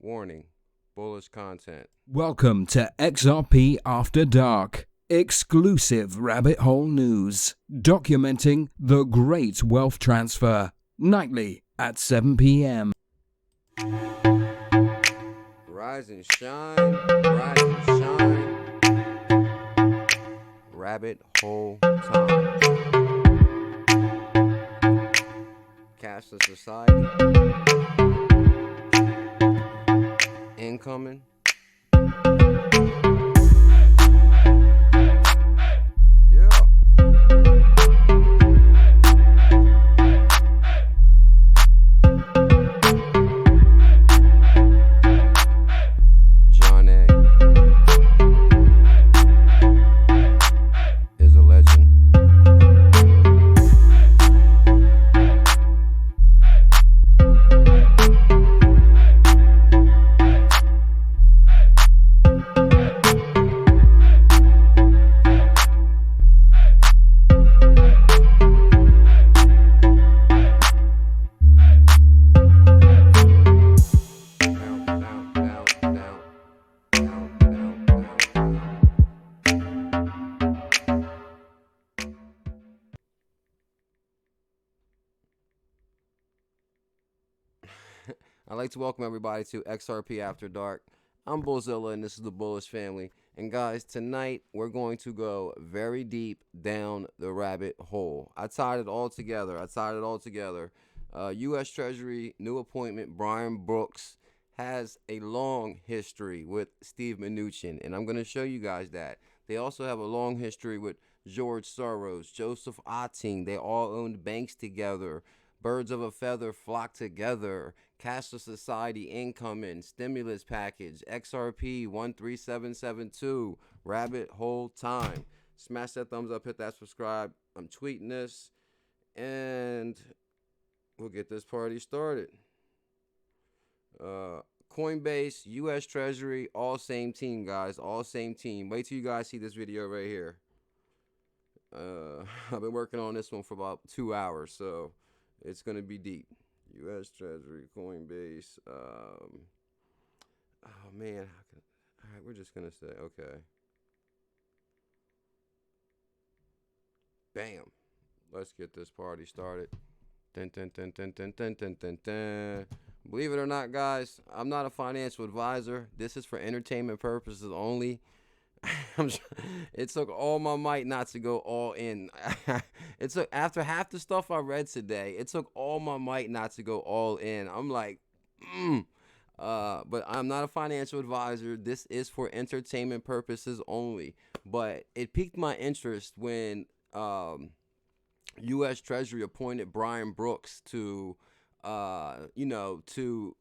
Warning, bullish content. Welcome to XRP After Dark, exclusive rabbit hole news, documenting the great wealth transfer, nightly at 7 p.m. Rise and shine, rise and shine. Rabbit hole time. Cashless society. Incoming. Yeah. John A. is a legend. I'd like to welcome everybody to XRP After Dark. I'm BULLZILLA, and this is the Bullish family. And guys, tonight we're going to go very deep down the rabbit hole. I tied it all together. U.S. Treasury new appointment Brian Brooks has a long history with Steve Mnuchin, and I'm going to show you guys that. They also have a long history with George Soros, Joseph Otting. They all owned banks together. Birds of a feather flock together. Cashless society incoming. Stimulus package. XRP 13772. Rabbit hole time. Smash that thumbs up. Hit that subscribe. I'm tweeting this. And we'll get this party started. Coinbase, U.S. Treasury, all same team, guys. All same team. Wait till you guys see this video right here. I've been working on this one for about 2 hours, so it's going to be deep. U.S. Treasury, Coinbase. Oh, man. All right, we're just going to say, okay. Bam. Let's get this party started. Dun, dun, dun, dun, dun, dun, dun, dun, dun. Believe it or not, guys, I'm not a financial advisor. This is for entertainment purposes only. It took all my might not to go all in. It took, after half the stuff I read today, it took all my might not to go all in. I'm like, but I'm not a financial advisor. This is for entertainment purposes only. But it piqued my interest when U.S. Treasury appointed Brian Brooks to, to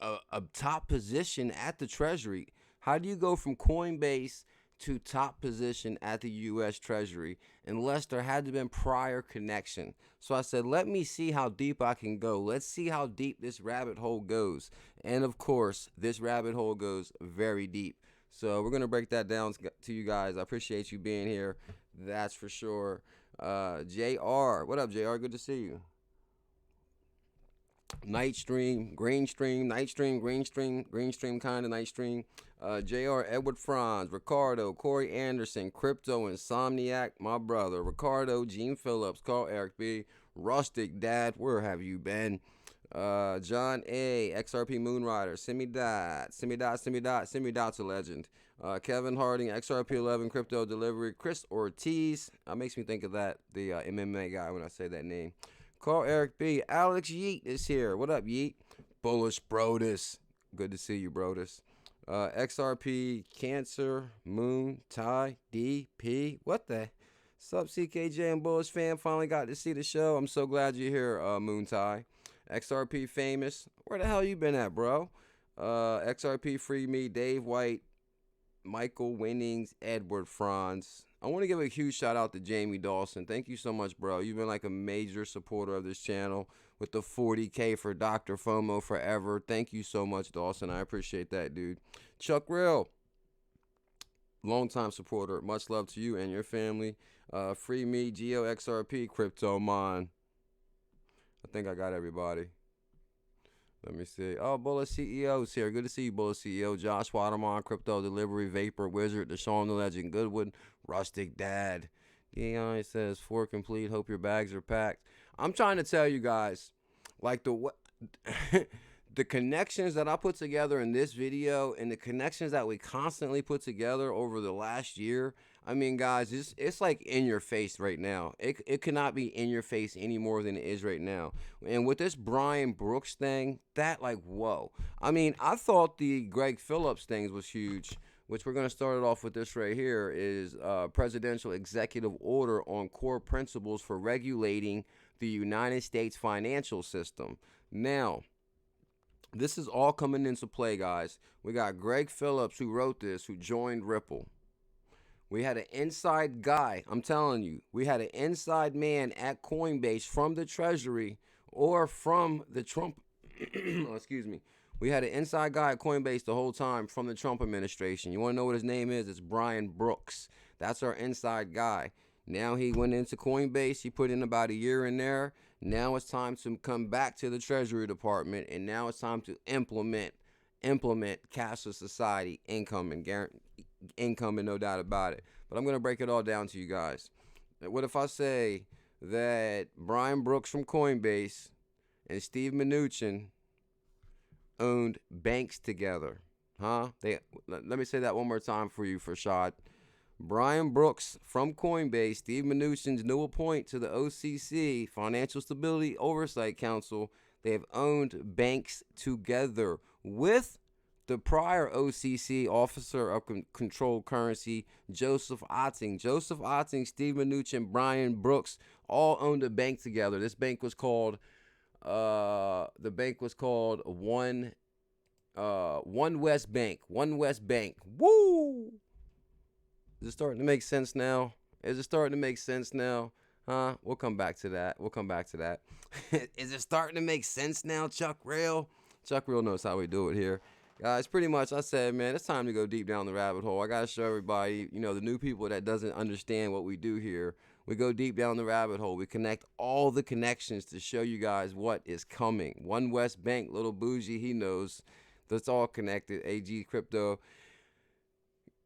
a top position at the Treasury. How do you go from Coinbase to top position at the U.S. Treasury unless there had to been prior connection? So I said, let me see how deep I can go. Let's see how deep this rabbit hole goes. And of course, this rabbit hole goes very deep. So we're going to break that down to you guys. I appreciate you being here. That's for sure. JR, what up, JR? Good to see you. Night stream, green stream, night stream, green stream kind of night stream. JR, Edward Franz, Ricardo, Corey Anderson, Crypto Insomniac, my brother, Ricardo, Gene Phillips, Carl Eric B, Rustic Dad, where have you been? John A, XRP Moonrider, Simi Dot's a legend. Kevin Harding, XRP 11, Crypto Delivery, Chris Ortiz, makes me think of that, the MMA guy when I say that name. Carl Eric B. Alex Yeet is here. What up, Yeet? Bullish Brodus. Good to see you, Brodus. XRP, Cancer, Moon, Ty, DP. What the? Sup, CKJ and Bullish fan? Finally got to see the show. I'm so glad you're here, Moon Ty. XRP Famous. Where the hell you been at, bro? XRP Free Me, Dave White, Michael Winnings, Edward Franz. I want to give a huge shout out to Jamie Dawson. Thank you so much, bro. You've been like a major supporter of this channel with the 40K for Dr. FOMO forever. Thank you so much, Dawson. I appreciate that, dude. Chuck Real, longtime supporter. Much love to you and your family. Free Me, Geo XRP, Crypto Mon. I think I got everybody. Let me see. Oh, Bullish CEO's here. Good to see you, Bullish CEO. Josh Waterman, Crypto Delivery, Vapor, Wizard, Deshaun the Legend, Goodwood, Rustic Dad. Dion says, 4 complete. Hope your bags are packed. I'm trying to tell you guys, like the connections that I put together in this video and the connections that we constantly put together over the last year. I mean, guys, it's like in your face right now. It cannot be in your face any more than it is right now. And with this Brian Brooks thing, that like, whoa. I mean, I thought the Greg Phillips things was huge, which we're going to start it off with this right here, is presidential executive order on core principles for regulating the United States financial system. Now, this is all coming into play, guys. We got Greg Phillips, who wrote this, who joined Ripple. We had an inside guy, I'm telling you, we had an inside man at Coinbase from the Treasury or from the Trump, oh, excuse me. We had an inside guy at Coinbase the whole time from the Trump administration. You want to know what his name is? It's Brian Brooks. That's our inside guy. Now he went into Coinbase. He put in about a year in there. Now it's time to come back to the Treasury Department, and now it's time to implement cashless society income and no doubt about it. But I'm going to break it all down to you guys. What if I say that Brian Brooks from Coinbase and Steve Mnuchin owned banks together? Huh? Let me say that one more time for you, for shot. Brian Brooks from Coinbase, Steve Mnuchin's new appointment to the OCC, Financial Stability Oversight Council, they have owned banks together with the prior OCC Officer of Controlled Currency, Joseph Otting. Joseph Otting, Steve Mnuchin, Brian Brooks all owned a bank together. This bank was called One West Bank. One West Bank. Woo! Is it starting to make sense now? Is it starting to make sense now? Huh? We'll come back to that. Is it starting to make sense now, Chuck Real? Chuck Real knows how we do it here. Guys, pretty much I said, man, it's time to go deep down the rabbit hole. I got to show everybody, the new people that doesn't understand what we do here. We go deep down the rabbit hole. We connect all the connections to show you guys what is coming. One West Bank, little bougie, he knows. That's all connected. AG Crypto.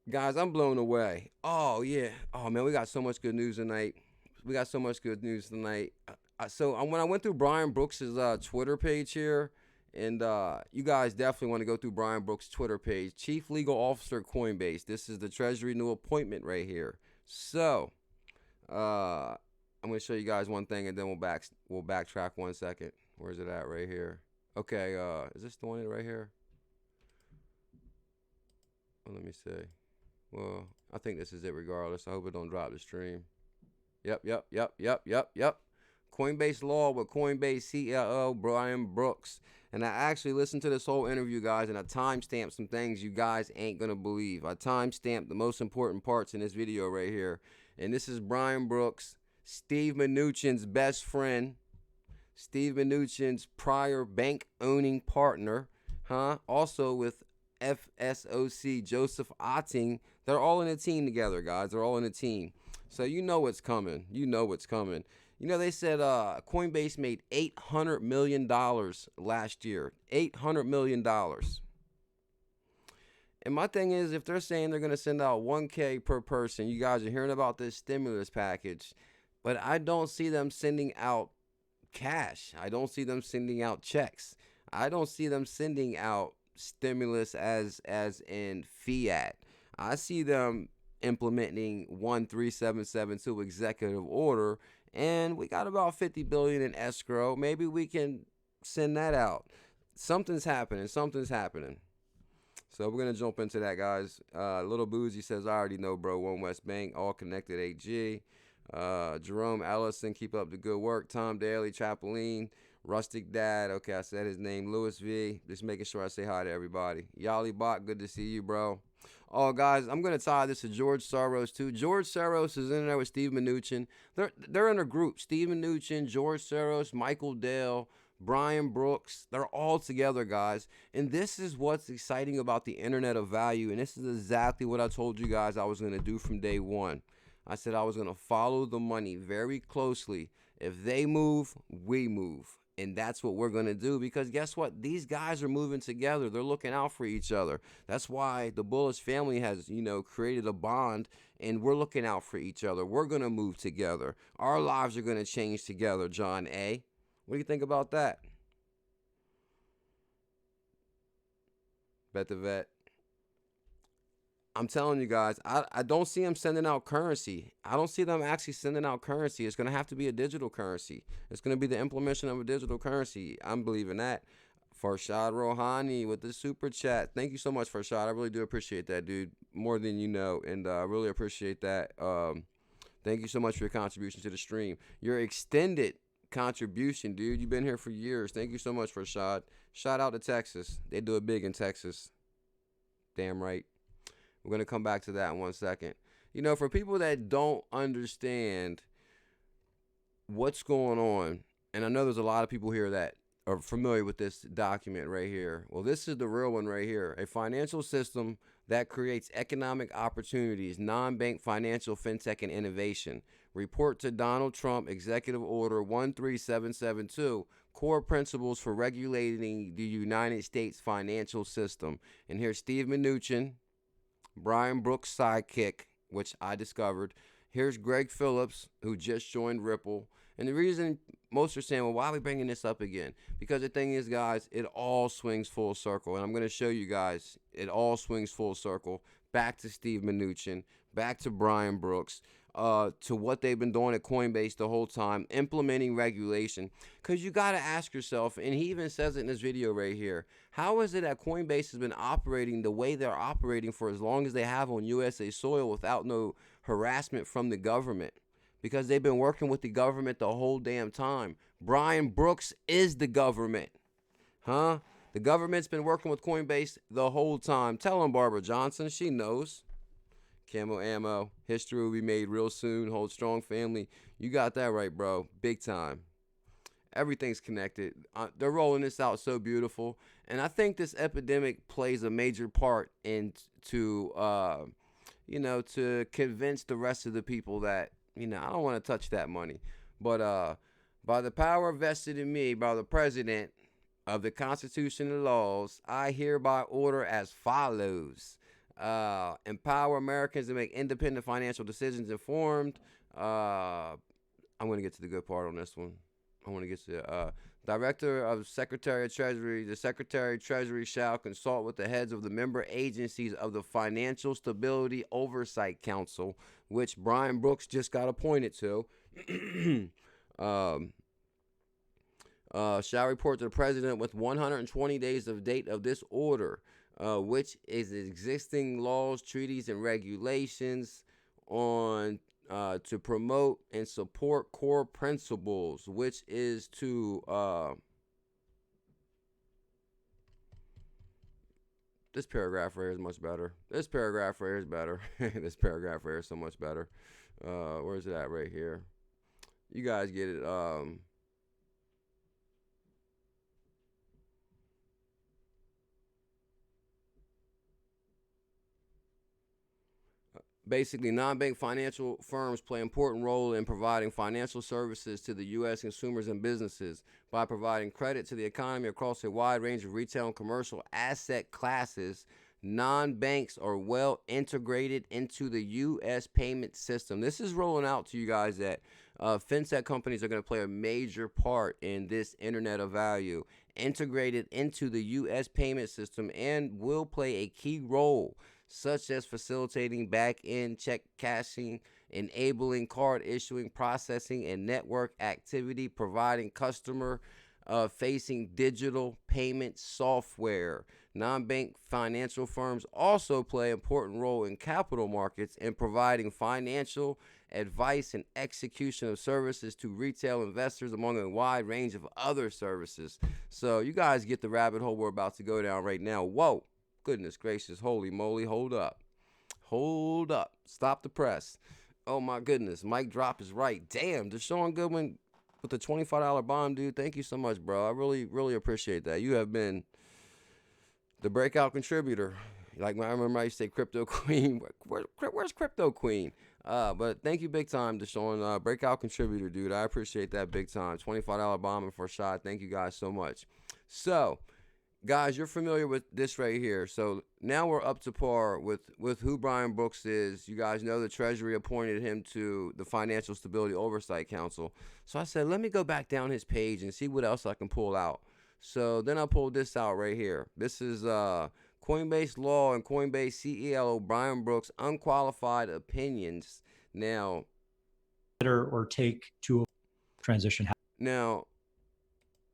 Guys, I'm blown away. Oh, yeah. Oh, man, we got so much good news tonight. So when I went through Brian Brooks' Twitter page here, and you guys definitely want to go through Brian Brooks' Twitter page. Chief Legal Officer Coinbase. This is the Treasury new appointment right here. So, I'm going to show you guys one thing, and then we'll backtrack 1 second. Where's it at right here? Okay, is this the one right here? Oh, let me see. Well, I think this is it regardless. I hope it don't drop the stream. Yep. Coinbase Law with Coinbase CLO Brian Brooks. And I actually listened to this whole interview, guys, and I timestamped some things you guys ain't going to believe. I timestamped the most important parts in this video right here. And this is Brian Brooks, Steve Mnuchin's best friend, Steve Mnuchin's prior bank-owning partner, also with FSOC Joseph Otting. They're all in a team together, guys. They're all in a team. So you know what's coming. They said Coinbase made $800 million last year. $800 million. And my thing is, if they're saying they're going to send out $1,000 per person, you guys are hearing about this stimulus package, but I don't see them sending out cash. I don't see them sending out checks. I don't see them sending out stimulus as in fiat. I see them implementing 13772 executive order, and we got about $50 billion in escrow. Maybe we can send that out. Something's happening. So we're gonna jump into that, guys. Little Boozy says, I already know, bro. One West Bank, all connected. AG. Jerome Ellison, keep up the good work. Tom Daly, Chapeline, Rustic Dad. Okay, I said his name. Louis V. Just making sure I say hi to everybody. Yali Bot, good to see you, bro. Oh, guys, I'm going to tie this to George Soros, too. George Soros is in there with Steve Mnuchin. They're in a group. Steve Mnuchin, George Soros, Michael Dell, Brian Brooks. They're all together, guys. And this is what's exciting about the Internet of Value. And this is exactly what I told you guys I was going to do from day one. I said I was going to follow the money very closely. If they move, we move. And that's what we're going to do, because guess what? These guys are moving together. They're looking out for each other. That's why the Bullish family has, created a bond, and we're looking out for each other. We're going to move together. Our lives are going to change together, John A. What do you think about that? Bet the vet. I'm telling you guys, I don't see them sending out currency. I don't see them actually sending out currency. It's going to have to be a digital currency. It's going to be the implementation of a digital currency. I'm believing that. Farshad Rohani with the super chat. Thank you so much, Farshad. I really do appreciate that, dude. More than you know. And I really appreciate that. Thank you so much for your contribution to the stream. Your extended contribution, dude. You've been here for years. Thank you so much, Farshad. Shout out to Texas. They do it big in Texas. Damn right. We're going to come back to that in 1 second. For people that don't understand what's going on, and I know there's a lot of people here that are familiar with this document right here. Well, this is the real one right here. A financial system that creates economic opportunities, non-bank financial fintech and innovation. Report to Donald Trump, Executive Order 13772, core principles for regulating the United States financial system. And here's Steve Mnuchin, Brian Brooks' sidekick, which I discovered. Here's Greg Phillips, who just joined Ripple. And the reason most are saying, well, why are we bringing this up again? Because the thing is, guys, it all swings full circle. And I'm going to show you guys, it all swings full circle. Back to Steve Mnuchin, back to Brian Brooks, to what they've been doing at Coinbase the whole time, implementing regulation. Because you got to ask yourself, and he even says it in this video right here, how is it that Coinbase has been operating the way they're operating for as long as they have on USA soil without no harassment from the government? Because they've been working with the government the whole damn time. Brian Brooks is the government. Huh? The government's been working with Coinbase the whole time. Tell him, Barbara Johnson. She knows. Camo ammo. History will be made real soon. Hold strong, family. You got that right, bro. Big time. Everything's connected. They're rolling this out so beautiful. And I think this epidemic plays a major part to convince the rest of the people that, I don't want to touch that money. But by the power vested in me by the president of the Constitution and laws, I hereby order as follows. Empower Americans to make independent financial decisions informed. I'm going to get to the good part on this one. I want to get to Director of Secretary of Treasury. The Secretary of Treasury shall consult with the heads of the member agencies of the Financial Stability Oversight Council, which Brian Brooks just got appointed to. Shall report to the president with 120 days of date of this order, which is existing laws, treaties, and regulations on to promote and support core principles, which is to this paragraph right here is much better. This paragraph right here is better. This paragraph right here is so much better. Where is it at right here? You guys get it. Basically, non-bank financial firms play an important role in providing financial services to the U.S. consumers and businesses by providing credit to the economy across a wide range of retail and commercial asset classes. Non-banks are well integrated into the U.S. payment system. This is rolling out to you guys that fintech companies are going to play a major part in this Internet of Value, integrated into the U.S. payment system, and will play a key role, such as facilitating back-end check cashing, enabling card issuing, processing, and network activity, providing customer-facing digital payment software. Non-bank financial firms also play an important role in capital markets in providing financial advice and execution of services to retail investors, among a wide range of other services. So you guys get the rabbit hole we're about to go down right now. Whoa. Goodness gracious, holy moly, hold up. Stop the press. Oh my goodness, mic drop is right. Damn, Deshaun Goodwin with the $25 bomb, dude. Thank you so much, bro. I really appreciate that. You have been the breakout contributor. Like, I remember I used to say Crypto Queen. Where's Crypto Queen? But thank you big time, Deshaun. Breakout contributor, dude. I appreciate that big time. $25 bombing for a shot. Thank you guys so much. So, guys, you're familiar with this right here. So now we're up to par with who Brian Brooks is. You guys know the Treasury appointed him to the Financial Stability Oversight Council. So I said, let me go back down his page and see what else I can pull out. So then I pulled this out right here. This is Coinbase Law and Coinbase CEO Brian Brooks' unqualified opinions. Now, or take to a transition. Now,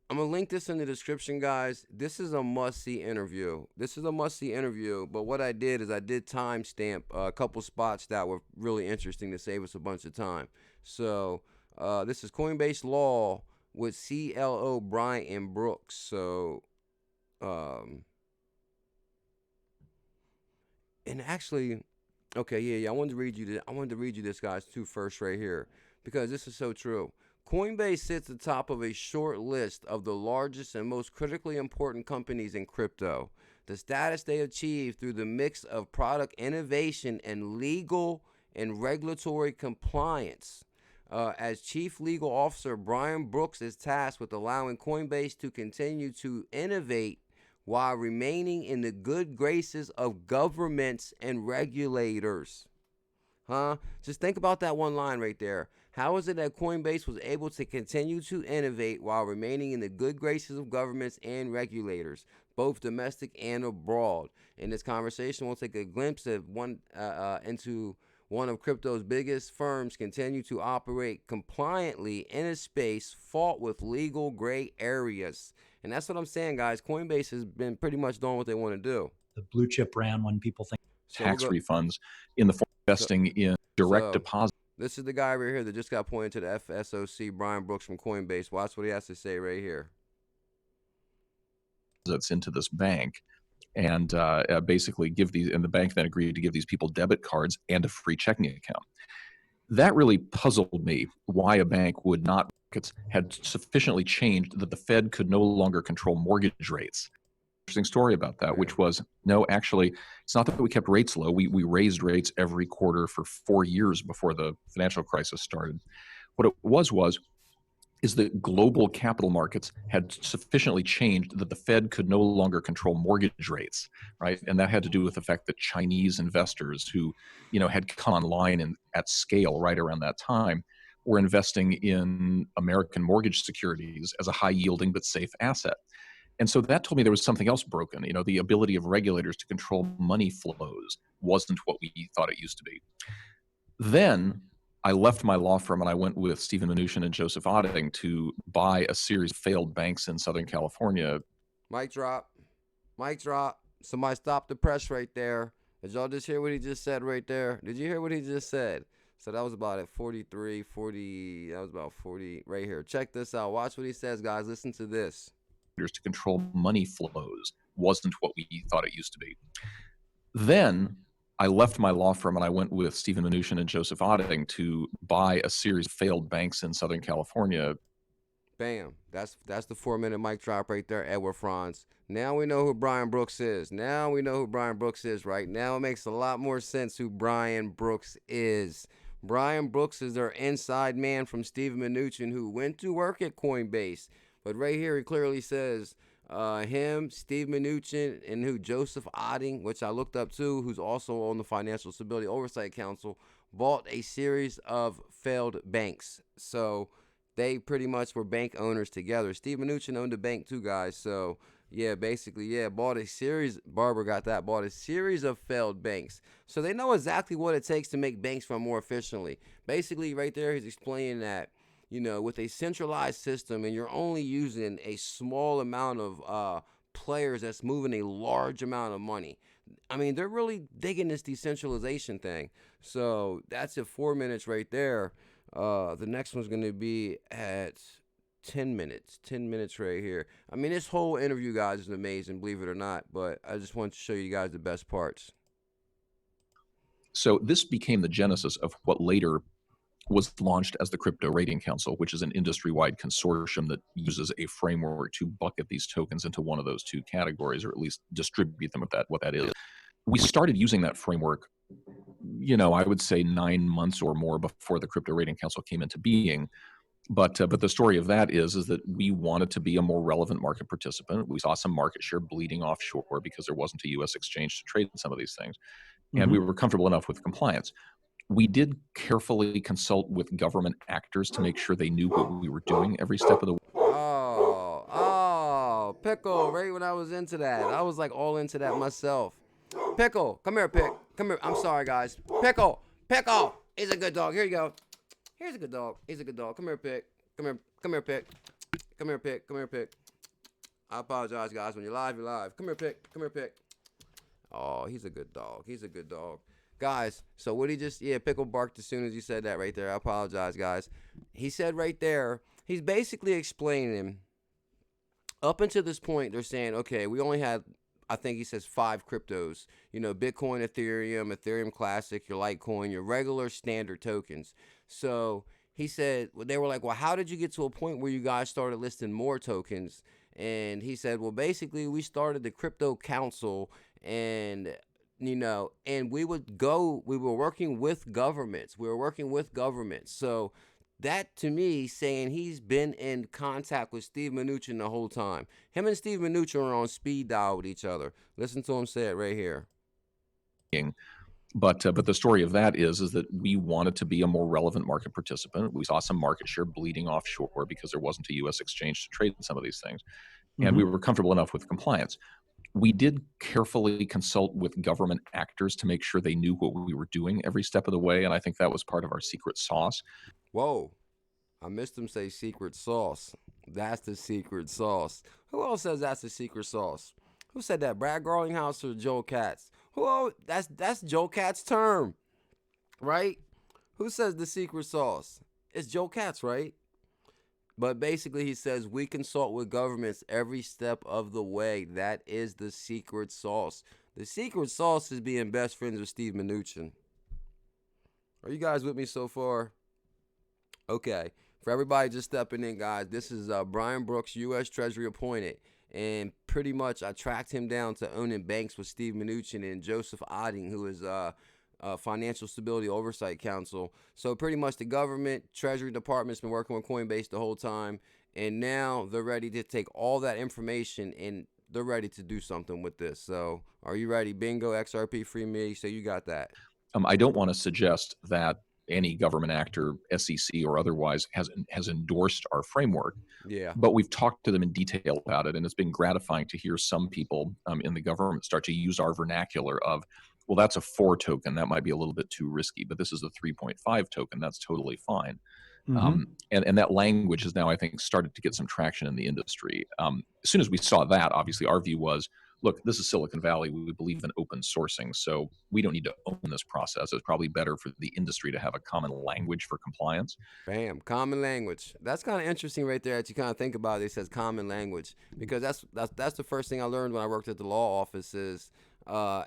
I'm going to link this in the description, guys. This is a must-see interview. But what I did is I did timestamp a couple spots that were really interesting to save us a bunch of time. So this is Coinbase Law with CLO Brian Brooks. So, and actually, okay, yeah. I wanted to read you this, guys, too, first right here, because this is so true. Coinbase sits atop of a short list of the largest and most critically important companies in crypto. The status they achieved through the mix of product innovation and legal and regulatory compliance. As Chief Legal Officer, Brian Brooks is tasked with allowing Coinbase to continue to innovate while remaining in the good graces of governments and regulators. Just think about that one line right there. How is it that Coinbase was able to continue to innovate while remaining in the good graces of governments and regulators, both domestic and abroad? In this conversation, we'll take a glimpse of into one of crypto's biggest firms continue to operate compliantly in a space fraught with legal gray areas. And that's what I'm saying, guys. Coinbase has been pretty much doing what they want to do. The blue chip brand, when people think tax refunds in the form of investing in direct deposit. This is the guy right here that just got pointed to the FSOC, Brian Brooks from Coinbase. Watch what he has to say right here. That's into this bank, and basically give these, and the bank then agreed to give these people debit cards and a free checking account. That really puzzled me, why a bank would not, had sufficiently changed that the Fed could no longer control mortgage rates. Interesting story about that, which was, no, actually, it's not that we kept rates low. We raised rates every quarter for 4 years before the financial crisis started. What it is that global capital markets had sufficiently changed that the Fed could no longer control mortgage rates, right? And that had to do with the fact that Chinese investors who, had come online and at scale right around that time were investing in American mortgage securities as a high-yielding but safe asset. And so that told me there was something else broken. The ability of regulators to control money flows wasn't what we thought it used to be. Then I left my law firm and I went with Stephen Mnuchin and Joseph Otting to buy a series of failed banks in Southern California. Mic drop. Somebody stop the press right there. Did y'all just hear what he just said right there? Did you hear what he just said? So that was about at 43, 40, that was about 40 right here. Check this out. Watch what he says, guys. Listen to this. To control money flows wasn't what we thought it used to be. Then I left my law firm and I went with Stephen Mnuchin and Joseph Otting to buy a series of failed banks in Southern California. Bam. That's the 4-minute mic drop right there, Edward Franz. Now we know who Brian Brooks is. Right? Now it makes a lot more sense who Brian Brooks is. Brian Brooks is their inside man from Stephen Mnuchin, who went to work at Coinbase. But right here, he clearly says him, Steve Mnuchin, and Joseph Otting, which I looked up too, who's also on the Financial Stability Oversight Council, bought a series of failed banks. So they pretty much were bank owners together. Steve Mnuchin owned a bank too, guys. So yeah, basically, bought a series. Barbara got that. Bought a series of failed banks. So they know exactly what it takes to make banks run more efficiently. Basically, right there, he's explaining that, with a centralized system and you're only using a small amount of players that's moving a large amount of money. I mean, they're really digging this decentralization thing. So that's at 4 minutes right there. The next one's going to be at 10 minutes. 10 minutes right here. I mean, this whole interview, guys, is amazing, believe it or not. But I just want to show you guys the best parts. So this became the genesis of what later was launched as the Crypto Rating Council, which is an industry-wide consortium that uses a framework to bucket these tokens into one of those two categories, or at least distribute them with that, what that is. We started using that framework I would say 9 months or more before the Crypto Rating Council came into being. But the story of that is that we wanted to be a more relevant market participant. We saw some market share bleeding offshore because there wasn't a U.S. exchange to trade some of these things, and we were comfortable enough with compliance. We did carefully consult with government actors to make sure they knew what we were doing every step of the way. Oh, Pickle, right when I was into that. I was like all into that myself. Pickle, come here, Pick. Come here. I'm sorry, guys. Pickle. He's a good dog. Here you go. Here's a good dog. He's a good dog. Come here, Pick. Come here, Pick. Come here, Pick. I apologize, guys. When you're live, you're live. Come here, Pick. Oh, he's a good dog. Guys, so what he just, Pickle barked as soon as you said that right there. I apologize, guys. He said right there, he's basically explaining, up until this point, they're saying, okay, we only had, I think he says 5 cryptos, Bitcoin, Ethereum Classic, your Litecoin, your regular standard tokens. So he said, they were like, well, how did you get to a point where you guys started listing more tokens? And he said, well, basically we started the Crypto Council, and and we were working with governments. So that, to me, saying he's been in contact with Steve Mnuchin the whole time. Him and Steve Mnuchin are on speed dial with each other. Listen to him say it right here. But the story of that is that we wanted to be a more relevant market participant. We saw some market share bleeding offshore because there wasn't a U.S. exchange to trade some of these things, and we were comfortable enough with compliance. We did carefully consult with government actors to make sure they knew what we were doing every step of the way, and I think that was part of our secret sauce. Whoa, I missed him say secret sauce. That's the secret sauce. Who else says that's the secret sauce? Who said that? Brad Garlinghouse or Joe Katz? That's Joe Katz's term, right? Who says the secret sauce? It's Joe Katz, right? But basically, he says we consult with governments every step of the way. That is the secret sauce. The secret sauce is being best friends with Steve Mnuchin. Are you guys with me so far? Okay. For everybody just stepping in, guys, this is Brian Brooks, U.S. Treasury appointed. And pretty much I tracked him down to owning banks with Steve Mnuchin and Joseph Odding, who is Financial Stability Oversight Council. So pretty much the government, Treasury Department's been working with Coinbase the whole time, and now they're ready to take all that information and they're ready to do something with this. So are you ready? Bingo, XRP, free me. So you got that. I don't want to suggest that any government actor, SEC or otherwise, has endorsed our framework. Yeah. But we've talked to them in detail about it, and it's been gratifying to hear some people in the government start to use our vernacular of, well, that's a 4 token. That might be a little bit too risky, but this is a 3.5 token. That's totally fine. And that language has now, I think, started to get some traction in the industry. As soon as we saw that, obviously, our view was, look, this is Silicon Valley. We believe in open sourcing, so we don't need to own this process. It's probably better for the industry to have a common language for compliance. Bam, common language. That's kind of interesting right there that you kind of think about it. It says common language, because that's the first thing I learned when I worked at the law office is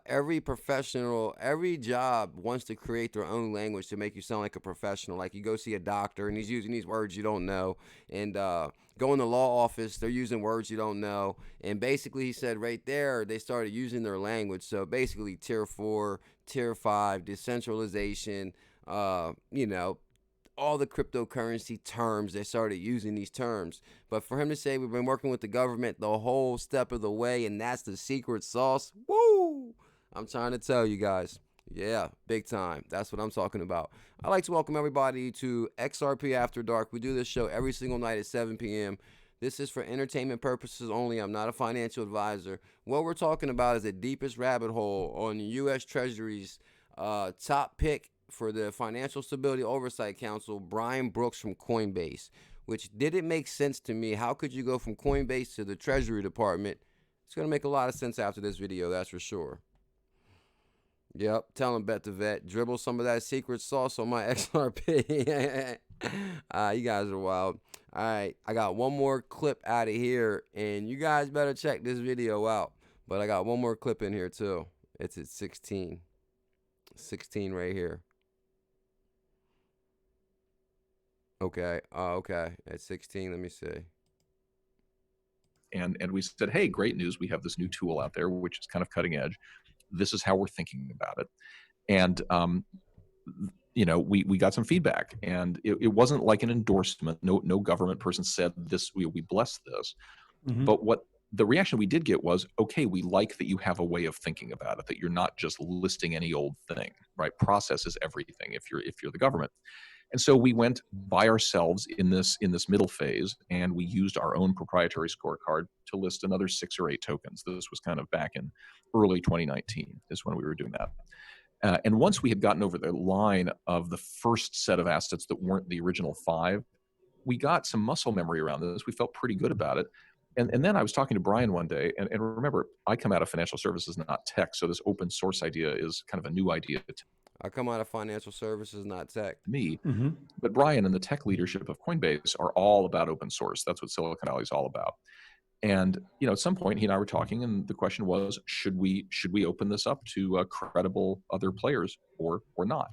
every professional, every job wants to create their own language to make you sound like a professional. Like you go see a doctor and he's using these words you don't know, and go in the law office, they're using words you don't know. And basically he said right there, they started using their language. So basically tier 4, tier 5, decentralization, all the cryptocurrency terms, they started using these terms. But for him to say we've been working with the government the whole step of the way and that's the secret sauce, woo! I'm trying to tell you guys. Yeah, big time. That's what I'm talking about. I'd like to welcome everybody to XRP After Dark. We do this show every single night at 7 p.m. This is for entertainment purposes only. I'm not a financial advisor. What we're talking about is the deepest rabbit hole on U.S. Treasury's top pick for the Financial Stability Oversight Council, Brian Brooks from Coinbase, which didn't make sense to me. How could you go from Coinbase to the Treasury Department? It's going to make a lot of sense after this video, that's for sure. Yep, tell him, Bet the Vet, dribble some of that secret sauce on my XRP. You guys are wild. All right, I got one more clip out of here, and you guys better check this video out. But I got one more clip in here, too. It's at 16. 16 right here. Okay, okay, at 16, let me see. And we said, hey, great news. We have this new tool out there, which is kind of cutting edge. This is how we're thinking about it. And we got some feedback, and it wasn't like an endorsement. No government person said this. We bless this. Mm-hmm. But what the reaction we did get was, okay, we like that you have a way of thinking about it, that you're not just listing any old thing, right? Process is everything if you're the government. And so we went by ourselves in this middle phase, and we used our own proprietary scorecard to list another 6 or 8 tokens. This was kind of back in early 2019 is when we were doing that. And once we had gotten over the line of the first set of assets that weren't the original 5, we got some muscle memory around this. We felt pretty good about it. And then I was talking to Brian one day, and remember, I come out of financial services, not tech, so this open source idea is kind of a new idea to I come out of financial services, not tech. me. Mm-hmm. But Brian and the tech leadership of Coinbase are all about open source. That's what Silicon Valley is all about. And at some point, he and I were talking, and the question was, should we open this up to credible other players or not?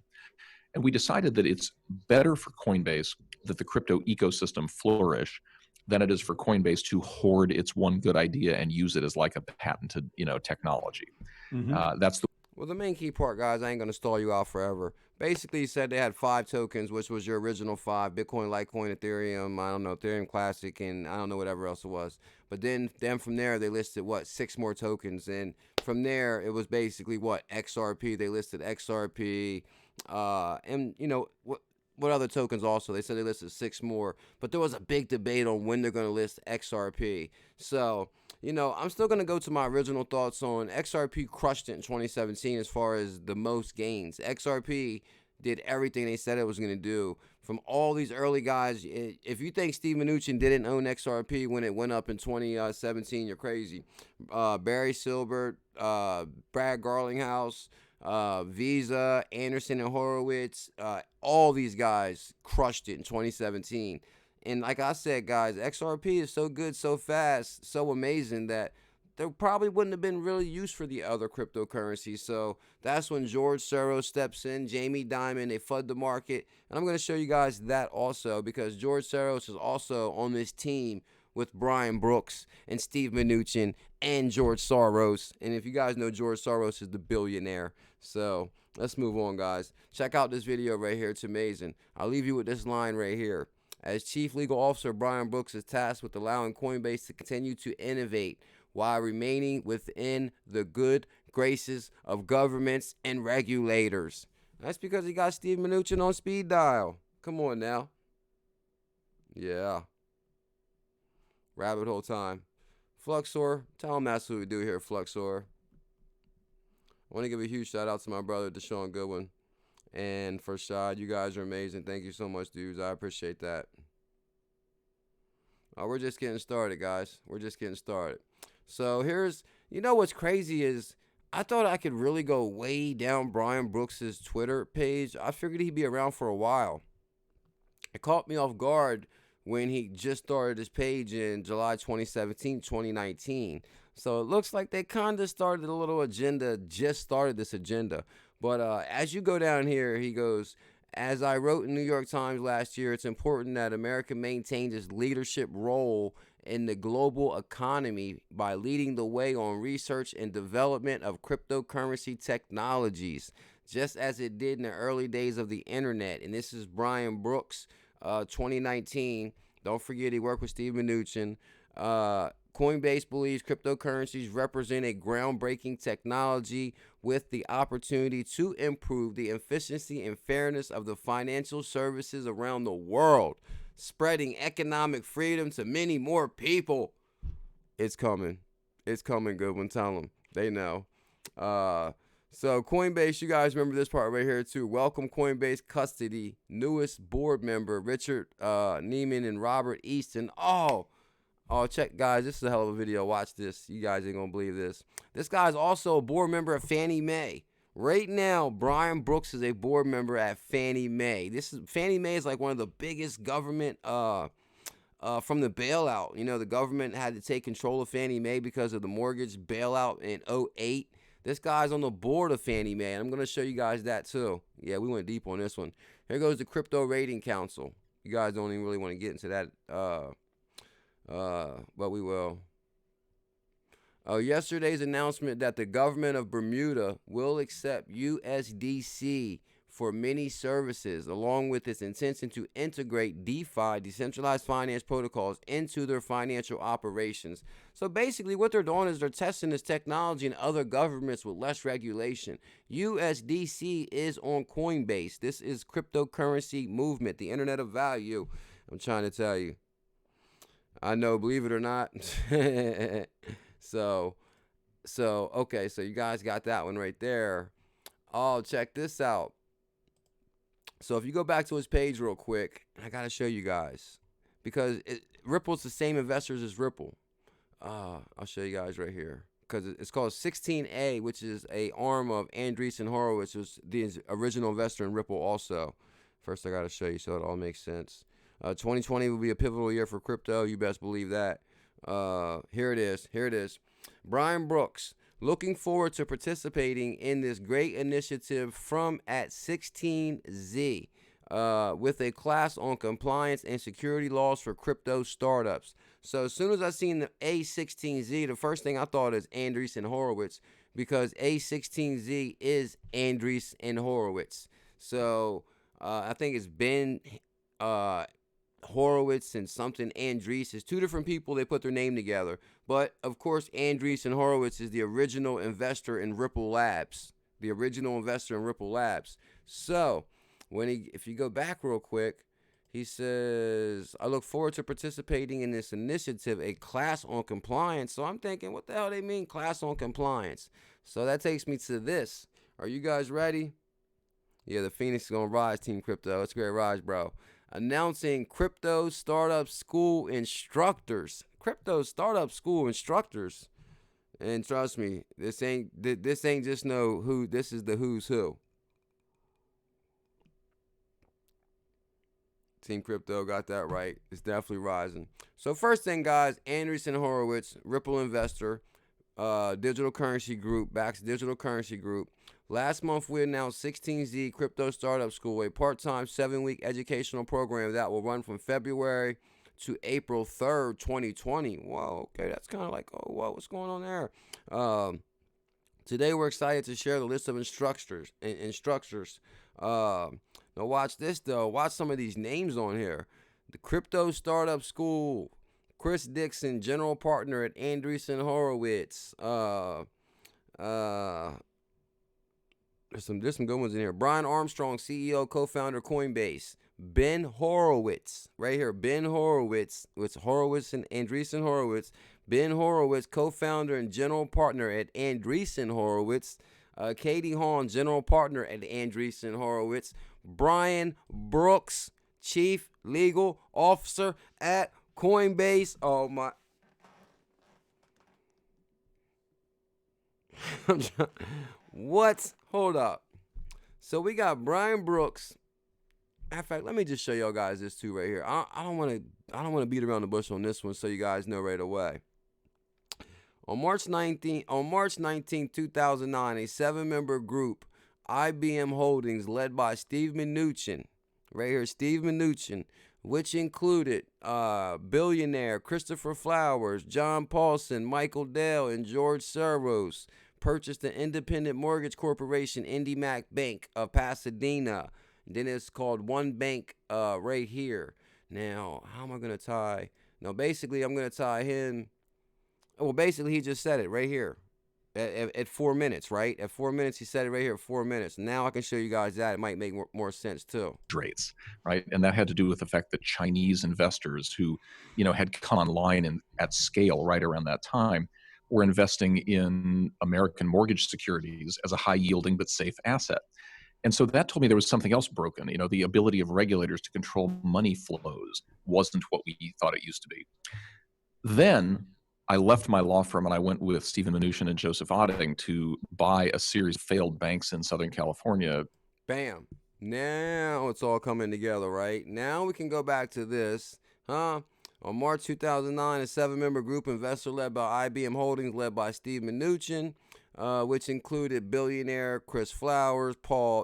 And we decided that it's better for Coinbase that the crypto ecosystem flourish than it is for Coinbase to hoard its one good idea and use it as like a patented technology. Mm-hmm. That's the Well, the main key part, guys, I ain't going to stall you out forever. Basically, he said they had 5 tokens, which was your original 5, Bitcoin, Litecoin, Ethereum, I don't know, Ethereum Classic, and I don't know whatever else it was. But then from there, they listed, 6 more tokens. And from there, it was basically, XRP. They listed XRP, and, what other tokens also? They said they listed 6 more. But there was a big debate on when they're going to list XRP. So, I'm still going to go to my original thoughts on XRP crushed it in 2017 as far as the most gains. XRP did everything they said it was going to do. From all these early guys, if you think Steve Mnuchin didn't own XRP when it went up in 2017, you're crazy. Barry Silbert, Brad Garlinghouse, Visa, Andreessen Horowitz, all these guys crushed it in 2017. And like I said, guys, XRP is so good, so fast, so amazing that there probably wouldn't have been really use for the other cryptocurrencies. So that's when George Soros steps in, Jamie Dimon, they flood the market. And I'm going to show you guys that also, because George Soros is also on this team with Brian Brooks and Steve Mnuchin and George Soros. And if you guys know, George Soros is the billionaire. So let's move on, guys. Check out this video right here. It's amazing. I'll leave you with this line right here. As Chief Legal Officer, Brian Brooks is tasked with allowing Coinbase to continue to innovate while remaining within the good graces of governments and regulators. That's because he got Steve Mnuchin on speed dial. Come on now. Yeah. Rabbit hole time. Fluxor, tell him that's what we do here, Fluxor. I want to give a huge shout out to my brother, Deshaun Goodwin. And for Shad, you guys are amazing. Thank you so much, dudes. I appreciate that. We're just getting started, guys. We're just getting started. So what's crazy is I thought I could really go way down Brian Brooks' Twitter page. I figured he'd be around for a while. It caught me off guard when he just started his page in July 2017, 2019. So it looks like they kind of started a little agenda, just started this agenda. But as you go down here, he goes, as I wrote in New York Times last year, it's important that America maintains its leadership role in the global economy by leading the way on research and development of cryptocurrency technologies, just as it did in the early days of the internet. And this is Brian Brooks, 2019. Don't forget he worked with Steve Mnuchin. Coinbase believes cryptocurrencies represent a groundbreaking technology with the opportunity to improve the efficiency and fairness of the financial services around the world, spreading economic freedom to many more people. It's coming. It's coming, Goodwin. Tell them. They know. So Coinbase, you guys remember this part right here too. Welcome Coinbase custody, newest board member, Richard Neiman and Robert Easton. Oh, check, guys. This is a hell of a video. Watch this. You guys ain't going to believe this. This guy's also a board member of Fannie Mae. Right now, Brian Brooks is a board member at Fannie Mae. Fannie Mae is like one of the biggest government from the bailout. The government had to take control of Fannie Mae because of the mortgage bailout in 2008. This guy's on the board of Fannie Mae, and I'm going to show you guys that too. Yeah, we went deep on this one. Here goes the Crypto Rating Council. You guys don't even really want to get into that, but we will. Yesterday's announcement that the government of Bermuda will accept USDC for many services, along with its intention to integrate DeFi, decentralized finance protocols, into their financial operations. So basically what they're doing is they're testing this technology in other governments with less regulation. USDC is on Coinbase. This is cryptocurrency movement, the internet of value. I'm trying to tell you. I know, believe it or not. So okay, so you guys got that one right there. Oh, check this out. So if you go back to his page real quick, I got to show you guys. Because Ripple's the same investors as Ripple. I'll show you guys right here. Because it's called 16A, which is a arm of Andreessen Horowitz, who's the original investor in Ripple also. First, I got to show you so it all makes sense. 2020 will be a pivotal year for crypto. You best believe that. Here it is. Brian Brooks, looking forward to participating in this great initiative from at 16Z with a class on compliance and security laws for crypto startups. So as soon as I seen the A16Z, the first thing I thought is Andreessen Horowitz, because A16Z is Andreessen Horowitz. So I think it's Ben Horowitz and something Andreessen. It's two different people. They put their name together. But, of course, Andreessen Horowitz is the original investor in Ripple Labs. So, if you go back real quick, he says, I look forward to participating in this initiative, a class on compliance. So I'm thinking, what the hell they mean, class on compliance? So that takes me to this. Are you guys ready? Yeah, the Phoenix is going to rise, Team Crypto. It's a great rise, bro. Announcing Crypto Startup School Instructors. Crypto Startup School Instructors. And trust me, this ain't just no who. This is the who's who. Team Crypto got that right. It's definitely rising. So first thing, guys, Andreessen Horowitz, Ripple investor, digital currency group, backs digital currency group. Last month, we announced 16Z Crypto Startup School, a part-time 7-week educational program that will run from February to April 3rd, 2020. Whoa, okay, that's kind of like, oh, whoa, what's going on there? Today, we're excited to share the list of instructors. Now, watch this, though. Watch some of these names on here. The Crypto Startup School, Chris Dixon, general partner at Andreessen Horowitz. There's some good ones in here. Brian Armstrong, CEO, co-founder, Coinbase. Ben Horowitz, right here. Ben Horowitz, with Horowitz and Andreessen Horowitz. Ben Horowitz, co-founder and general partner at Andreessen Horowitz. Katie Hahn, general partner at Andreessen Horowitz. Brian Brooks, chief legal officer at Coinbase. Oh my. What? Hold up. So we got Brian Brooks. In fact, let me just show y'all guys this too right here. I don't want to beat around the bush on this one, so you guys know right away. On March 19, 2009, a 7-member group, IBM Holdings, led by Steve Mnuchin, right here, Steve Mnuchin, which included billionaire Christopher Flowers, John Paulson, Michael Dell, and George Soros, purchased the independent mortgage corporation IndyMac Bank of Pasadena. Then it's called One Bank right here. Now, how am I going to tie? Now, basically, I'm going to tie him. Well, basically, he just said it right here at 4 minutes, right? At 4 minutes, he said it right here at 4 minutes. Now I can show you guys that. It might make more sense, too. Rates, right? And that had to do with the fact that Chinese investors who, had come online and at scale right around that time were investing in American mortgage securities as a high-yielding but safe asset. And so that told me there was something else broken. The ability of regulators to control money flows wasn't what we thought it used to be. Then I left my law firm and I went with Stephen Mnuchin and Joseph Otting to buy a series of failed banks in Southern California. Bam. Now it's all coming together, right? Now we can go back to this, huh? On March 2009, a 7-member group investor led by IBM Holdings, led by Steve Mnuchin, which included billionaire Chris Flowers,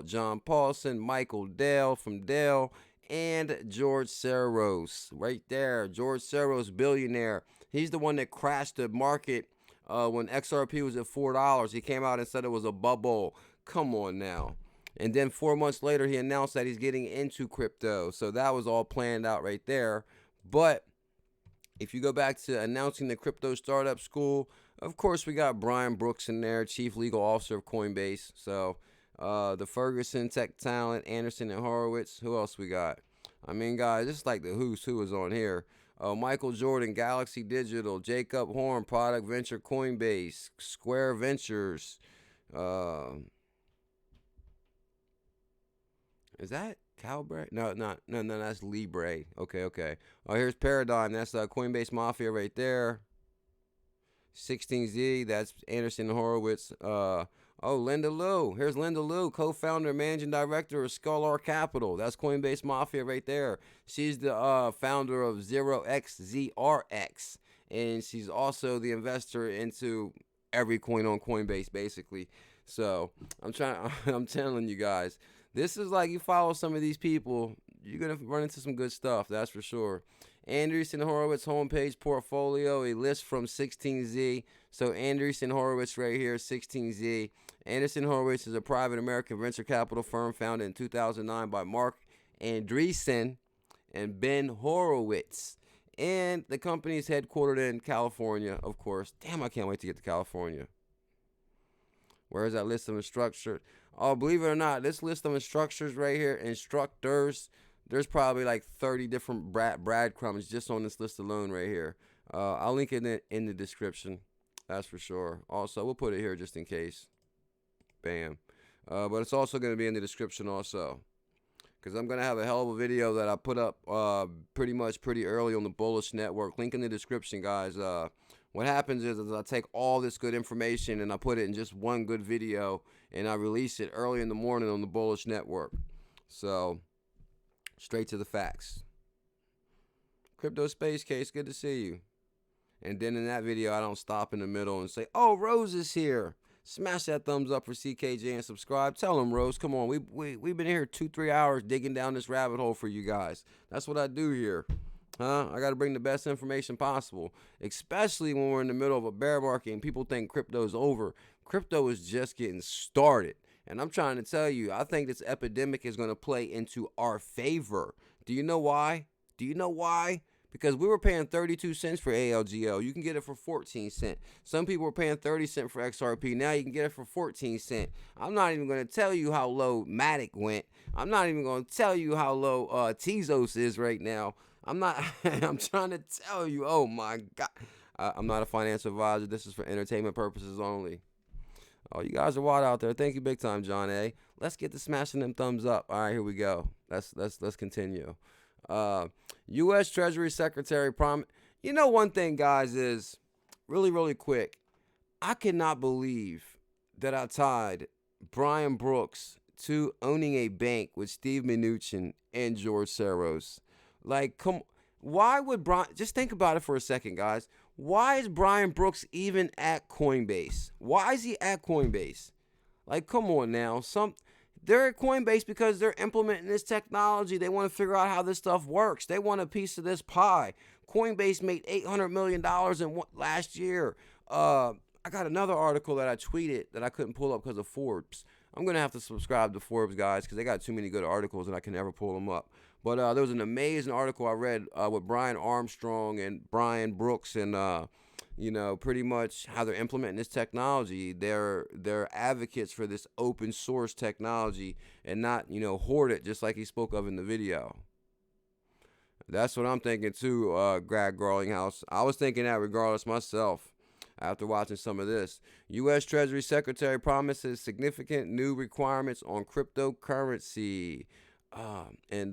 John Paulson, Michael Dell from Dell, and George Soros. Right there, George Soros, billionaire. He's the one that crashed the market when XRP was at $4. He came out and said it was a bubble. Come on now. And then 4 months later, he announced that he's getting into crypto. So that was all planned out right there. But if you go back to announcing the crypto startup school, of course, we got Brian Brooks in there, Chief Legal Officer of Coinbase. So the Ferguson Tech Talent, Andreessen and Horowitz. Who else we got? I mean, guys, it's like the who's who is on here. Michael Jordan, Galaxy Digital, Jacob Horn, Product Venture, Coinbase, Square Ventures. Is that Calbre? No, that's Libre. Okay. Oh, here's Paradigm. That's Coinbase Mafia right there. 16Z, that's Andreessen Horowitz. Linda Liu. Here's Linda Liu, co-founder, managing director of Scalar Capital. That's Coinbase Mafia right there. She's the founder of 0xZRX, and she's also the investor into every coin on Coinbase, basically. So I'm telling you guys, this is like, you follow some of these people, you're gonna run into some good stuff. That's for sure. Andreessen Horowitz homepage portfolio, a list from 16Z. So Andreessen Horowitz right here, 16Z. Andreessen Horowitz is a private American venture capital firm founded in 2009 by Mark Andreessen and Ben Horowitz. And the company is headquartered in California, of course. Damn, I can't wait to get to California. Where is that list of instructors? Oh, believe it or not, this list of instructors right here, instructors, there's probably like 30 different breadcrumbs just on this list alone right here. I'll link it in the description. That's for sure. Also, we'll put it here just in case. Bam. But it's also going to be in the description also, because I'm going to have a hell of a video that I put up pretty early on the Bullish Network. Link in the description, guys. What happens is I take all this good information and I put it in just one good video, and I release it early in the morning on the Bullish Network. So, straight to the facts. Crypto Space Case, good to see you. And then in that video, I don't stop in the middle and say, oh, Rose is here. Smash that thumbs up for CKJ and subscribe. Tell them, Rose, come on. We've been here 2-3 hours digging down this rabbit hole for you guys. That's what I do here. I got to bring the best information possible, especially when we're in the middle of a bear market and people think crypto's over. Crypto is just getting started. And I'm trying to tell you, I think this epidemic is going to play into our favor. Do you know why? Because we were paying 32 cents for ALGO. You can get it for 14 cents. Some people were paying 30 cents for XRP. Now you can get it for 14 cents. I'm not even going to tell you how low Matic went. I'm not even going to tell you how low Tezos is right now. I'm trying to tell you, oh my God. I'm not a financial advisor. This is for entertainment purposes only. Oh, you guys are wild out there. Thank you big time, John A. Let's get to smashing them thumbs up. All right, here we go. Let's continue. U.S. Treasury Secretary you know, one thing, guys, is really quick. I cannot believe that I tied Brian Brooks to owning a bank with Steve Mnuchin and George Soros. Like, why would Brian, just think about it for a second, guys. Why is Brian Brooks even at Coinbase? Why is he at Coinbase? Like, come on now. They're at Coinbase because they're implementing this technology. They want to figure out how this stuff works. They want a piece of this pie. Coinbase made $800 million last year. I got another article that I tweeted that I couldn't pull up because of Forbes. I'm going to have to subscribe to Forbes, guys, because they got too many good articles and I can never pull them up. But there was an amazing article I read with Brian Armstrong and Brian Brooks and, pretty much how they're implementing this technology. They're advocates for this open source technology and not, hoard it just like he spoke of in the video. That's what I'm thinking too, Greg Garlinghouse. I was thinking that regardless myself after watching some of this. U.S. Treasury Secretary promises significant new requirements on cryptocurrency. And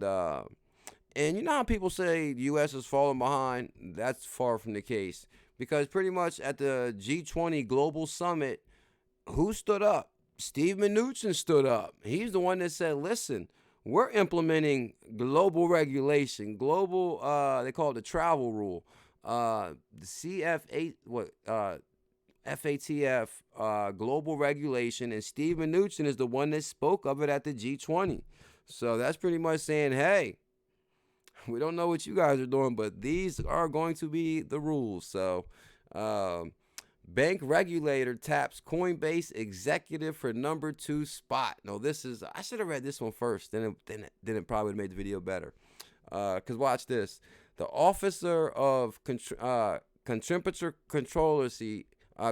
you know how people say the U.S. is falling behind? That's far from the case. Because pretty much at the G20 Global Summit, who stood up? Steve Mnuchin stood up. He's the one that said, listen, we're implementing global regulation, they call it the travel rule. The FATF global regulation, and Steve Mnuchin is the one that spoke of it at the G20. So that's pretty much saying, hey, we don't know what you guys are doing, but these are going to be the rules. So Bank regulator taps Coinbase executive for number 2 spot. No, this is, I should have read this one first. Then it probably would have made the video better. Because watch this. The officer of temperature controllercy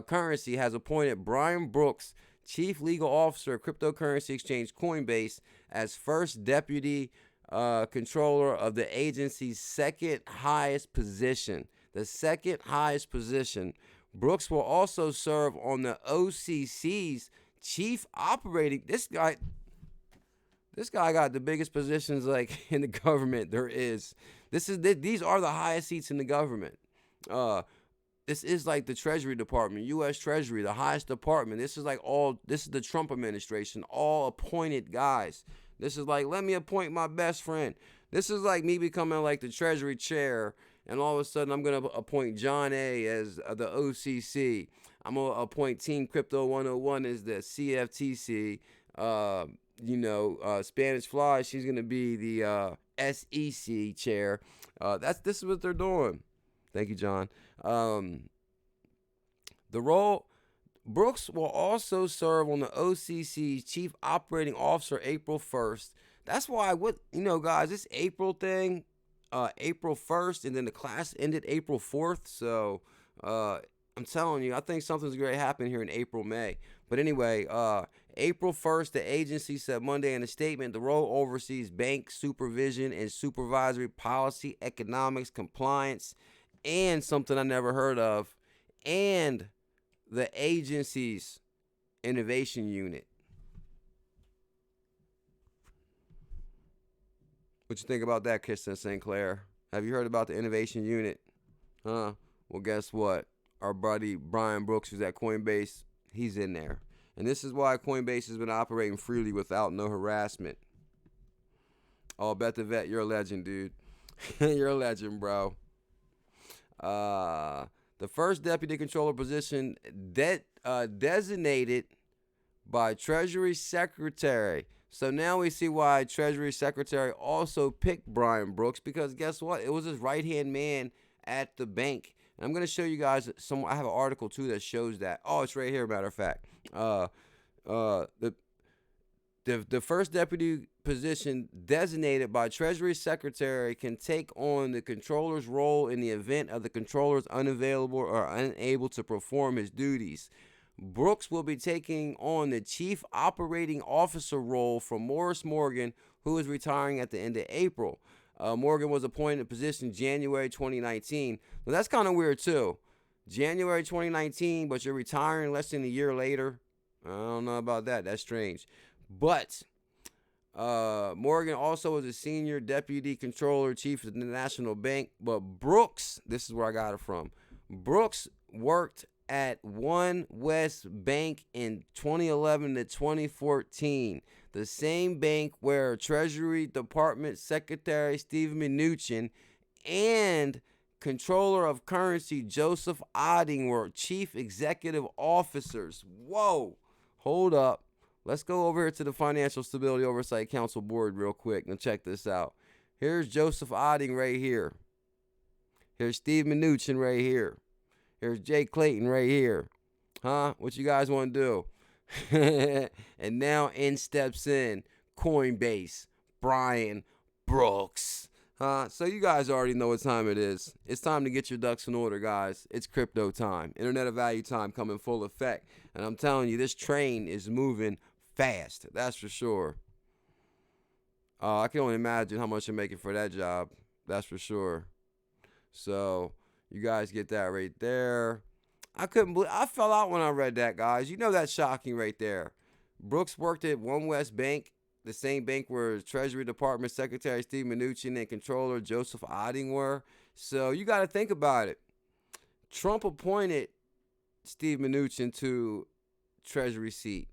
currency has appointed Brian Brooks, chief legal officer of cryptocurrency exchange Coinbase, as first deputy controller of the agency's second highest position. The second highest position. Brooks will also serve on the OCC's chief operating. This guy got the biggest positions like in the government there is. These are the highest seats in the government. This is like the Treasury Department, U.S. Treasury, the highest department. This is the Trump administration, all appointed guys. This is like, let me appoint my best friend. This is like me becoming like the Treasury chair, and all of a sudden I'm going to appoint John A. as the OCC. I'm going to appoint Team Crypto 101 as the CFTC. Spanish Fly, she's going to be the SEC chair. This is what they're doing. Thank you, John. The role, Brooks will also serve on the OCC's chief operating officer April 1st. That's why, guys, this April thing, April 1st, and then the class ended April 4th. So I'm telling you, I think something's going to happen here in April, May. But anyway, April 1st, the agency said Monday in a statement, the role oversees bank supervision and supervisory policy, economics, compliance, and something I never heard of, and the agency's innovation unit. What you think about that, Kirsten St. Clair? Have you heard about the innovation unit? Huh? Well, guess what? Our buddy Brian Brooks, who's at Coinbase, he's in there. And this is why Coinbase has been operating freely without no harassment. Oh, Bet the Vet, you're a legend, dude. You're a legend, bro. The first deputy controller position designated by Treasury Secretary. So now we see why Treasury Secretary also picked Brian Brooks, because guess what? It was his right-hand man at the bank. And I'm going to show you guys I have an article too that shows that. Oh, it's right here, matter of fact. The first deputy position designated by Treasury Secretary can take on the controller's role in the event of the controller's unavailable or unable to perform his duties. Brooks will be taking on the chief operating officer role from Morris Morgan, who is retiring at the end of April. Morgan was appointed to the position January 2019. Now, that's kind of weird too. January 2019, but you're retiring less than a year later. I don't know about that. That's strange. But Morgan also was a senior deputy controller chief of the National Bank. But Brooks, this is where I got it from. Brooks worked at One West Bank in 2011 to 2014, the same bank where Treasury Department Secretary Steven Mnuchin and Controller of Currency Joseph Odding were chief executive officers. Whoa, hold up. Let's go over here to the Financial Stability Oversight Council board real quick and check this out. Here's Joseph Odding right here. Here's Steve Mnuchin right here. Here's Jay Clayton right here. Huh? What you guys want to do? And now in steps in Coinbase, Brian Brooks. So you guys already know what time it is. It's time to get your ducks in order, guys. It's crypto time. Internet of Value time coming full effect. And I'm telling you, this train is moving fast. That's for sure. I can only imagine how much you're making for that job. That's for sure. So you guys get that right there. I couldn't believe, I fell out when I read that, guys. You know that's shocking right there. Brooks worked at One West Bank, the same bank where Treasury Department Secretary Steve Mnuchin and Controller Joseph Odding were. So you got to think about it. Trump appointed Steve Mnuchin to Treasury seat.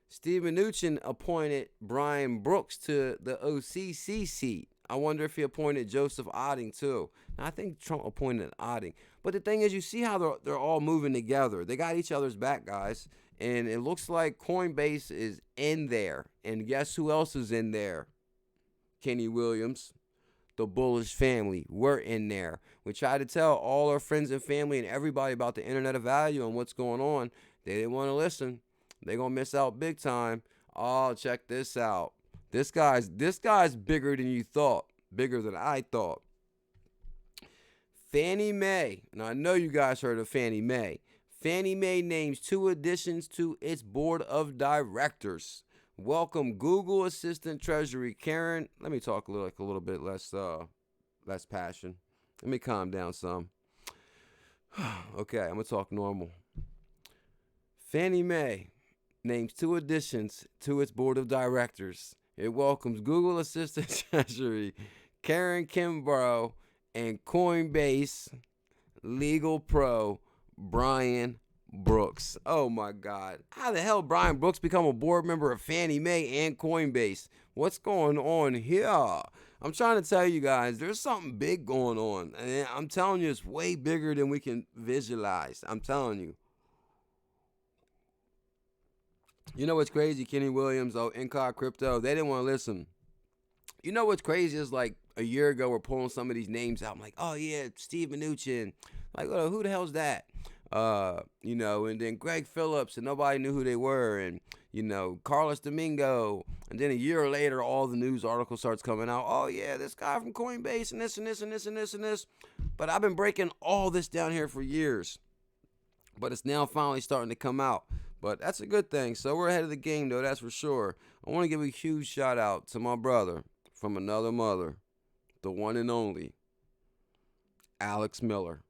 Steve Mnuchin appointed Brian Brooks to the OCC seat. I wonder if he appointed Joseph Odding too. Now, I think Trump appointed Odding. But the thing is, you see how they're all moving together. They got each other's back, guys. And it looks like Coinbase is in there. And guess who else is in there? Kenny Williams, the Bullish family. We're in there. We try to tell all our friends and family and everybody about the internet of value and what's going on. They didn't want to listen. They're going to miss out big time. Oh, check this out. This guy's bigger than you thought. Bigger than I thought. Fannie Mae. Now, I know you guys heard of Fannie Mae. Fannie Mae names 2 additions to its board of directors. Welcome Google Assistant Treasury Karen. Let me talk a little bit less passion. Let me calm down some. Okay, I'm gonna talk normal. Fannie Mae names 2 additions to its board of directors. It welcomes Google Assistant Treasury Karen Kimbrough and Coinbase legal pro Brian Brooks. Oh my God. How the hell Brian Brooks become a board member of Fannie Mae and Coinbase? What's going on here? I'm trying to tell you guys, there's something big going on. And I'm telling you, it's way bigger than we can visualize. I'm telling you. You know what's crazy? Kenny Williams, CKJ Crypto, they didn't want to listen. You know what's crazy is like a year ago, we're pulling some of these names out. I'm like, oh yeah, Steve Mnuchin. Like, who the hell's that? And then Greg Phillips, and nobody knew who they were, and Carlos Domingo, and then a year later, all the news articles starts coming out. Oh yeah, this guy from Coinbase, and this and this and this and this and this. But I've been breaking all this down here for years, but it's now finally starting to come out. But that's a good thing. So we're ahead of the game, though. That's for sure. I want to give a huge shout out to my brother from another mother, the one and only Alex Miller.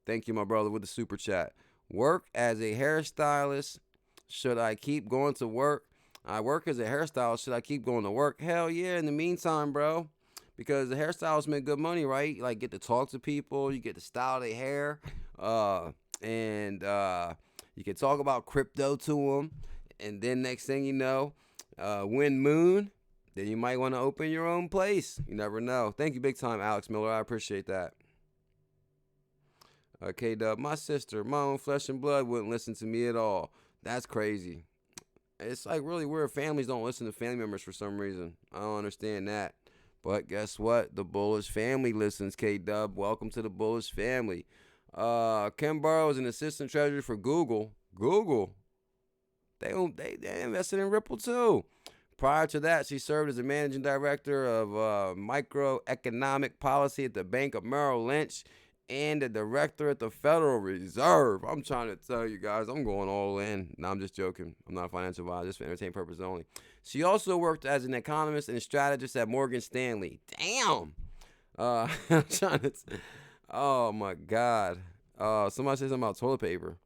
Thank you, my brother, with the super chat. Work as a hairstylist. Should I keep going to work? I work as a hairstylist. Should I keep going to work? Hell yeah, in the meantime, bro. Because the hairstylists make good money, right? You like get to talk to people. You get to style their hair. And you can talk about crypto to them. And then next thing you know, win moon. Then you might want to open your own place. You never know. Thank you big time, Alex Miller. I appreciate that. K-Dub, my sister, my own flesh and blood, wouldn't listen to me at all. That's crazy. It's like really weird. Families don't listen to family members for some reason. I don't understand that. But guess what? The Bullish family listens, K-Dub. Welcome to the Bullish family. Ken Burrow is an assistant treasurer for Google. Google. They invested in Ripple too. Prior to that, she served as a managing director of microeconomic policy at the Bank of Merrill Lynch and the director at the Federal Reserve. I'm trying to tell you guys, I'm going all in. No, I'm just joking. I'm not a financial advisor, just for entertainment purposes only. She also worked as an economist and strategist at Morgan Stanley. Damn. I'm trying to. Oh my God. Somebody said something about toilet paper.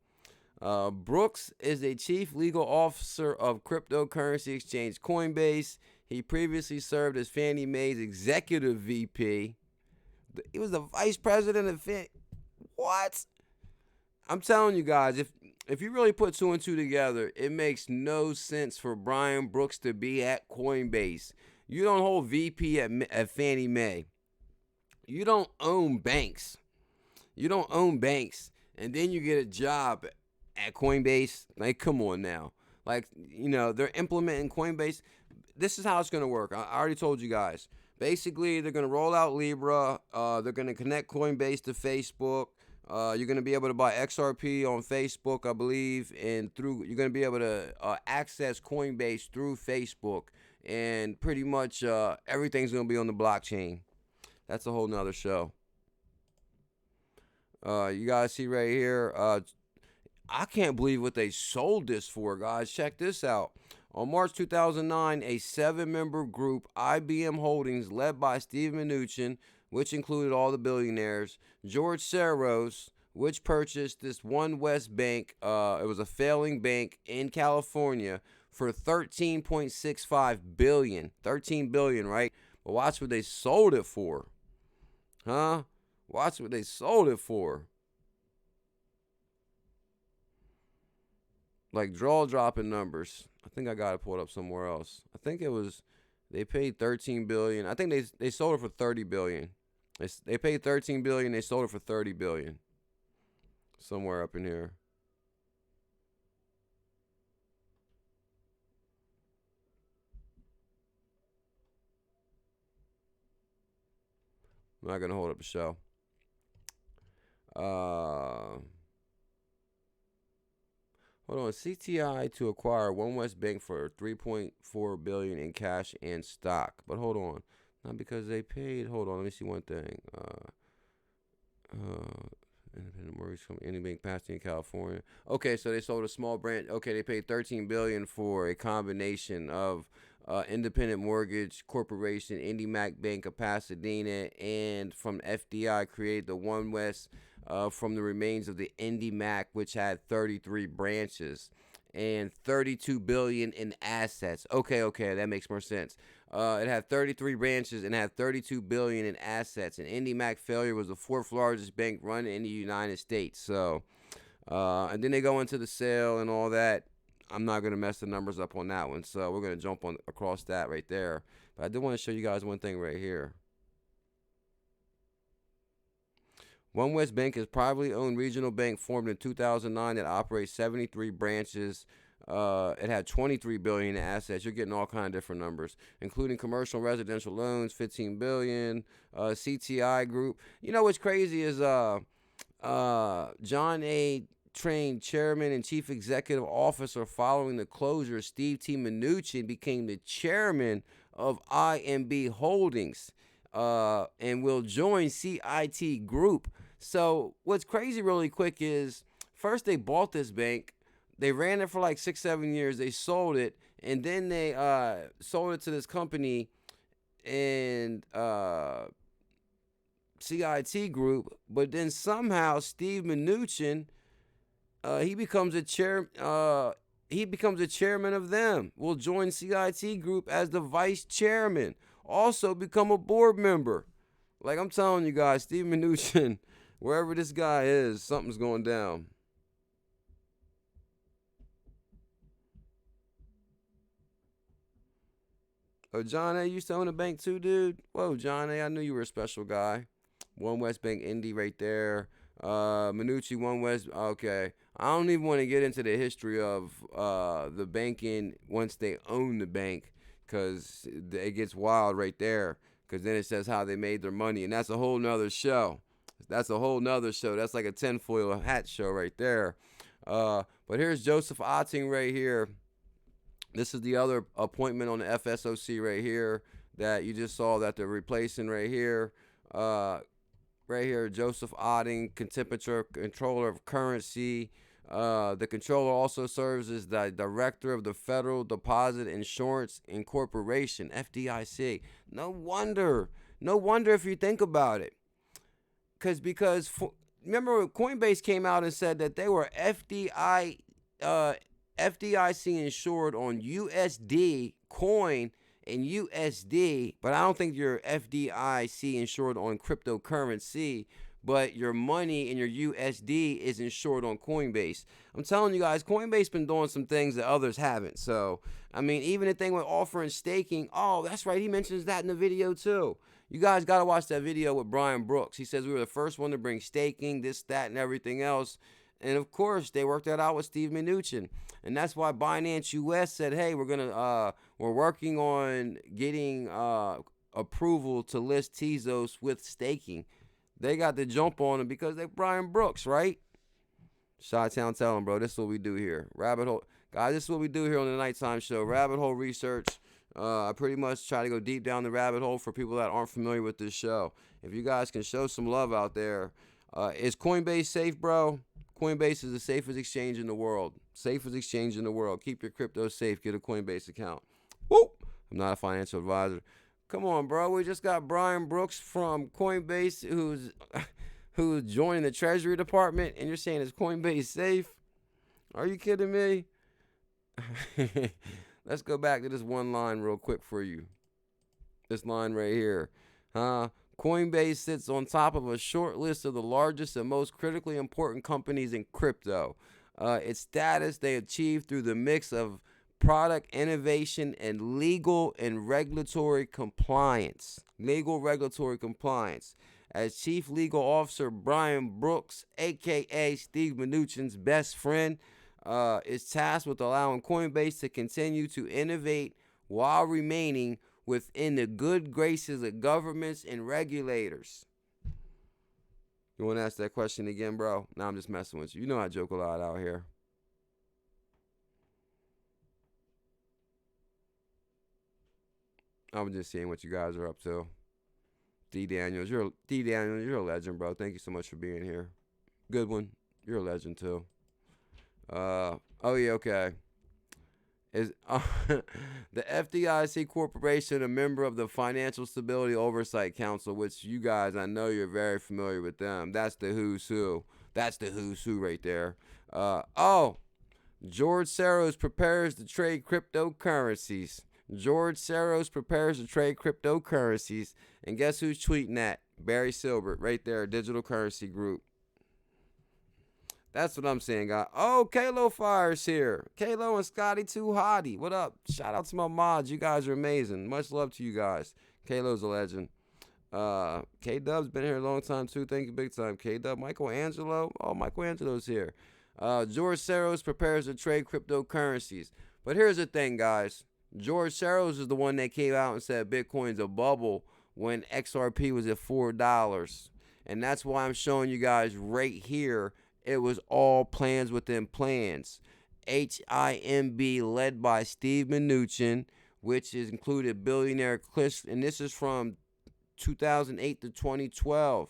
Brooks is a chief legal officer of cryptocurrency exchange Coinbase. He previously served as Fannie Mae's executive VP. He was the vice president of Fannie. What? I'm telling you guys, if you really put 2 and 2 together, it makes no sense for Brian Brooks to be at Coinbase. You don't hold VP at Fannie Mae. You don't own banks. And then you get a job at Coinbase. Like, come on now. Like, they're implementing Coinbase. This is how it's going to work. I already told you guys. Basically, they're going to roll out Libra. They're going to connect Coinbase to Facebook. You're going to be able to buy XRP on Facebook, I believe. And you're going to be able to access Coinbase through Facebook. And pretty much everything's going to be on the blockchain. That's a whole nother show. You guys see right here. I can't believe what they sold this for, guys. Check this out. On March 2009, a 7-member group, IBM Holdings, led by Steve Mnuchin, which included all the billionaires, George Soros, which purchased this One West Bank, it was a failing bank in California, for $13.65 billion. $13 billion, right? But watch what they sold it for. Huh? Watch what they sold it for. Like jaw-dropping numbers. I think I got to pull it up somewhere else. I think it was, they paid $13 billion. I think they sold it for $30 billion. They paid $13 billion. They sold it for $30 billion. Somewhere up in here. I'm not gonna hold up the show. Hold on. CTI to acquire One West Bank for $3.4 billion in cash and stock. But hold on. Not because they paid. Hold on. Let me see one thing. Independent mortgage company, any bank passed in California. Okay, so they sold a small branch. Okay, they paid $13 billion for a combination of Independent Mortgage Corporation, IndyMac Bank of Pasadena, and from FDI created the One West from the remains of the IndyMac, which had 33 branches and $32 billion in assets. Okay, that makes more sense. It had 33 branches and had $32 billion in assets. And IndyMac failure was the fourth largest bank run in the United States. So, and then they go into the sale and all that. I'm not going to mess the numbers up on that one. So we're going to jump on across that right there. But I do want to show you guys one thing right here. One West Bank is a privately owned regional bank formed in 2009 that operates 73 branches. It had $23 billion in assets. You're getting all kind of different numbers, including commercial and residential loans, $15 billion. CTI Group. You know what's crazy is John A. Train chairman and chief executive officer following the closure, Steve T. Mnuchin became the chairman of IMB Holdings and will join CIT Group. So what's crazy really quick is first they bought this bank. They ran it for like 6-7 years. They sold it, and then they sold it to this company and CIT Group. But then somehow Steve Mnuchin, he becomes a chairman of them. Will join CIT Group as the vice chairman. Also become a board member. Like I'm telling you guys, Steve Mnuchin, wherever this guy is, something's going down. Oh, John A., you used to own a bank too, dude? Whoa, John A., I knew you were a special guy. One West Bank Indy right there. Mnuchin, One West, okay. I don't even want to get into the history of the banking once they own the bank, because it gets wild right there, because then it says how they made their money, and that's a whole nother show. That's like a tinfoil hat show right there. But here's Joseph Otting right here. This is the other appointment on the FSOC right here that you just saw that they're replacing right here. Right here, Joseph Otting, temperature controller of currency. The controller also serves as the director of the Federal Deposit Insurance Incorporation, FDIC. No wonder if you think about it. Because remember Coinbase came out and said that they were FDIC insured on USD coin and USD, but I don't think you're FDIC insured on cryptocurrency, but your money and your USD is insured on Coinbase. I'm telling you guys, Coinbase been doing some things that others haven't. So, I mean, even the thing with offering staking, oh, that's right, he mentions that in the video too. You guys got to watch that video with Brian Brooks. He says we were the first one to bring staking, this, that, and everything else. And of course, they worked that out with Steve Mnuchin. And that's why Binance US said, hey, we're working on getting approval to list Tezos with staking. They got the jump on them because they're Brian Brooks, right? Chi-Town tell them, bro, this is what we do here. Rabbit hole. Guys, this is what we do here on the Nighttime Show. Rabbit hole research. I pretty much try to go deep down the rabbit hole for people that aren't familiar with this show. If you guys can show some love out there. Is Coinbase safe, bro? Coinbase is the safest exchange in the world. Safest exchange in the world. Keep your crypto safe. Get a Coinbase account. Woo! I'm not a financial advisor. Come on, bro. We just got Brian Brooks from Coinbase who's joining the Treasury Department, and you're saying is Coinbase safe? Are you kidding me? Let's go back to this one line real quick for you. This line right here. Coinbase sits on top of a short list of the largest and most critically important companies in crypto. Its status they achieved through the mix of product innovation and legal and regulatory compliance. As Chief Legal Officer Brian Brooks, a.k.a. Steve Mnuchin's best friend, is tasked with allowing Coinbase to continue to innovate while remaining within the good graces of governments and regulators. You want to ask that question again, bro? Nah, I'm just messing with you. You know I joke a lot out here. I'm just seeing what you guys are up to. D Daniels, you're a legend, bro. Thank you so much for being here. Good one. You're a legend too. Oh yeah, okay. Is the FDIC Corporation a member of the Financial Stability Oversight Council, which you guys, I know you're very familiar with them. That's the who's who. That's the who's who right there. George Soros prepares to trade cryptocurrencies. George Soros prepares to trade cryptocurrencies. And guess who's tweeting that? Barry Silbert, right there, Digital Currency Group. That's what I'm saying, guys. Oh, Kalo Fire's here. Kalo and Scotty Too Hottie. What up? Shout out to my mods. You guys are amazing. Much love to you guys. Kalo's a legend. K-Dub's been here a long time, too. Thank you big time, K-Dub. Michelangelo. Oh, Michelangelo's here. George Soros prepares to trade cryptocurrencies. But here's the thing, guys. George Soros is the one that came out and said Bitcoin's a bubble when XRP was at $4. And that's why I'm showing you guys right here. It was all plans within plans. HIMB led by Steve Mnuchin, which is included billionaire Chris, and this is from 2008 to 2012.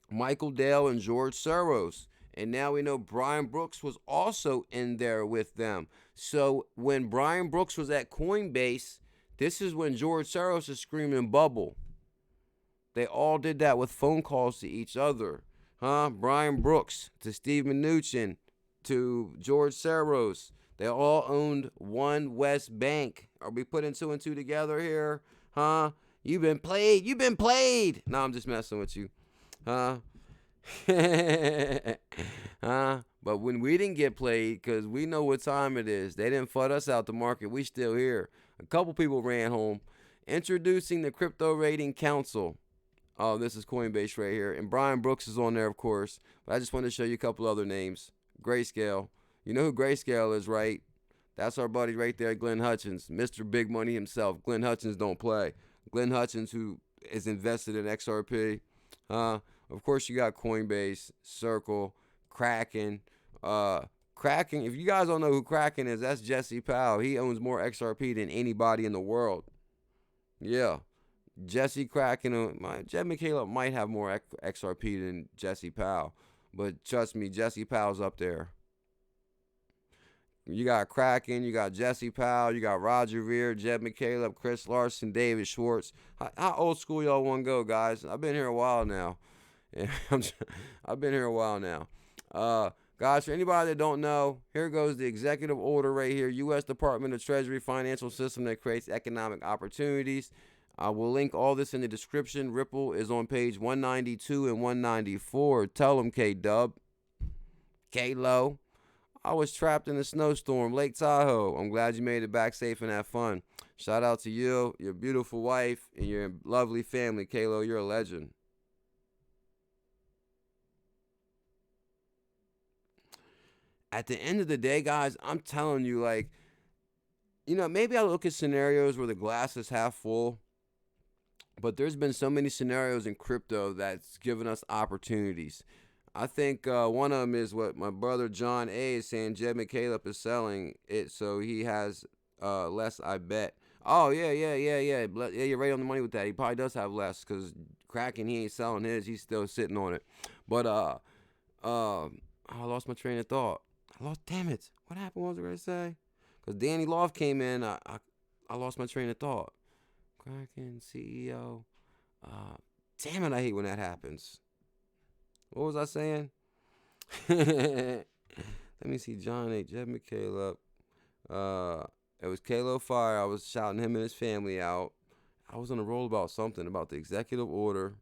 Michael Dell and George Soros. And now we know Brian Brooks was also in there with them. So when Brian Brooks was at Coinbase, this is when George Soros is screaming bubble. They all did that with phone calls to each other. Brian Brooks to Steve Mnuchin to George Soros. They all owned One West Bank. Are we putting two and two together here? You've been played. You've been played. No, I'm just messing with you. But when we didn't get played, because we know what time it is, they didn't FUD us out the market. We still here. A couple people ran home. Introducing the Crypto Rating Council. Oh, this is Coinbase right here. And Brian Brooks is on there, of course. But I just wanted to show you a couple other names. Grayscale. You know who Grayscale is, right? That's our buddy right there, Glenn Hutchins. Mr. Big Money himself. Glenn Hutchins don't play. Glenn Hutchins, who is invested in XRP. Of course, you got Coinbase, Circle, Kraken. Kraken, if you guys don't know who Kraken is, that's Jesse Powell. He owns more XRP than anybody in the world. Yeah. Jesse Kraken, Jed McCaleb might have more XRP than Jesse Powell. But trust me, Jesse Powell's up there. You got Kraken, you got Jesse Powell, you got Roger Ver, Jed McCaleb, Chris Larson, David Schwartz. How old school y'all want to go, guys? I've been here a while now. I've been here a while now. Guys, for anybody that don't know, here goes the executive order right here. U.S. Department of Treasury financial system that creates economic opportunities. I will link all this in the description. Ripple is on page 192 and 194. Tell them, K-Dub. K-Lo. I was trapped in a snowstorm, Lake Tahoe. I'm glad you made it back safe and have fun. Shout out to you, your beautiful wife, and your lovely family. K-Lo, you're a legend. At the end of the day, guys, I'm telling you, like, maybe I look at scenarios where the glass is half full. But there's been so many scenarios in crypto that's given us opportunities. I think one of them is what my brother John A. is saying. Jed McCaleb is selling it, so he has less, I bet. Oh, yeah. Yeah, you're right on the money with that. He probably does have less because Kraken, he ain't selling his. He's still sitting on it. But I lost my train of thought. Damn it. What happened? What was I going to say? Because Danny Loft came in. I lost my train of thought. Kraken, CEO. Damn it, I hate when that happens. What was I saying? Let me see. John A. Jed McCaleb. It was Kalo Fire. I was shouting him and his family out. I was on a roll about something, about the executive order.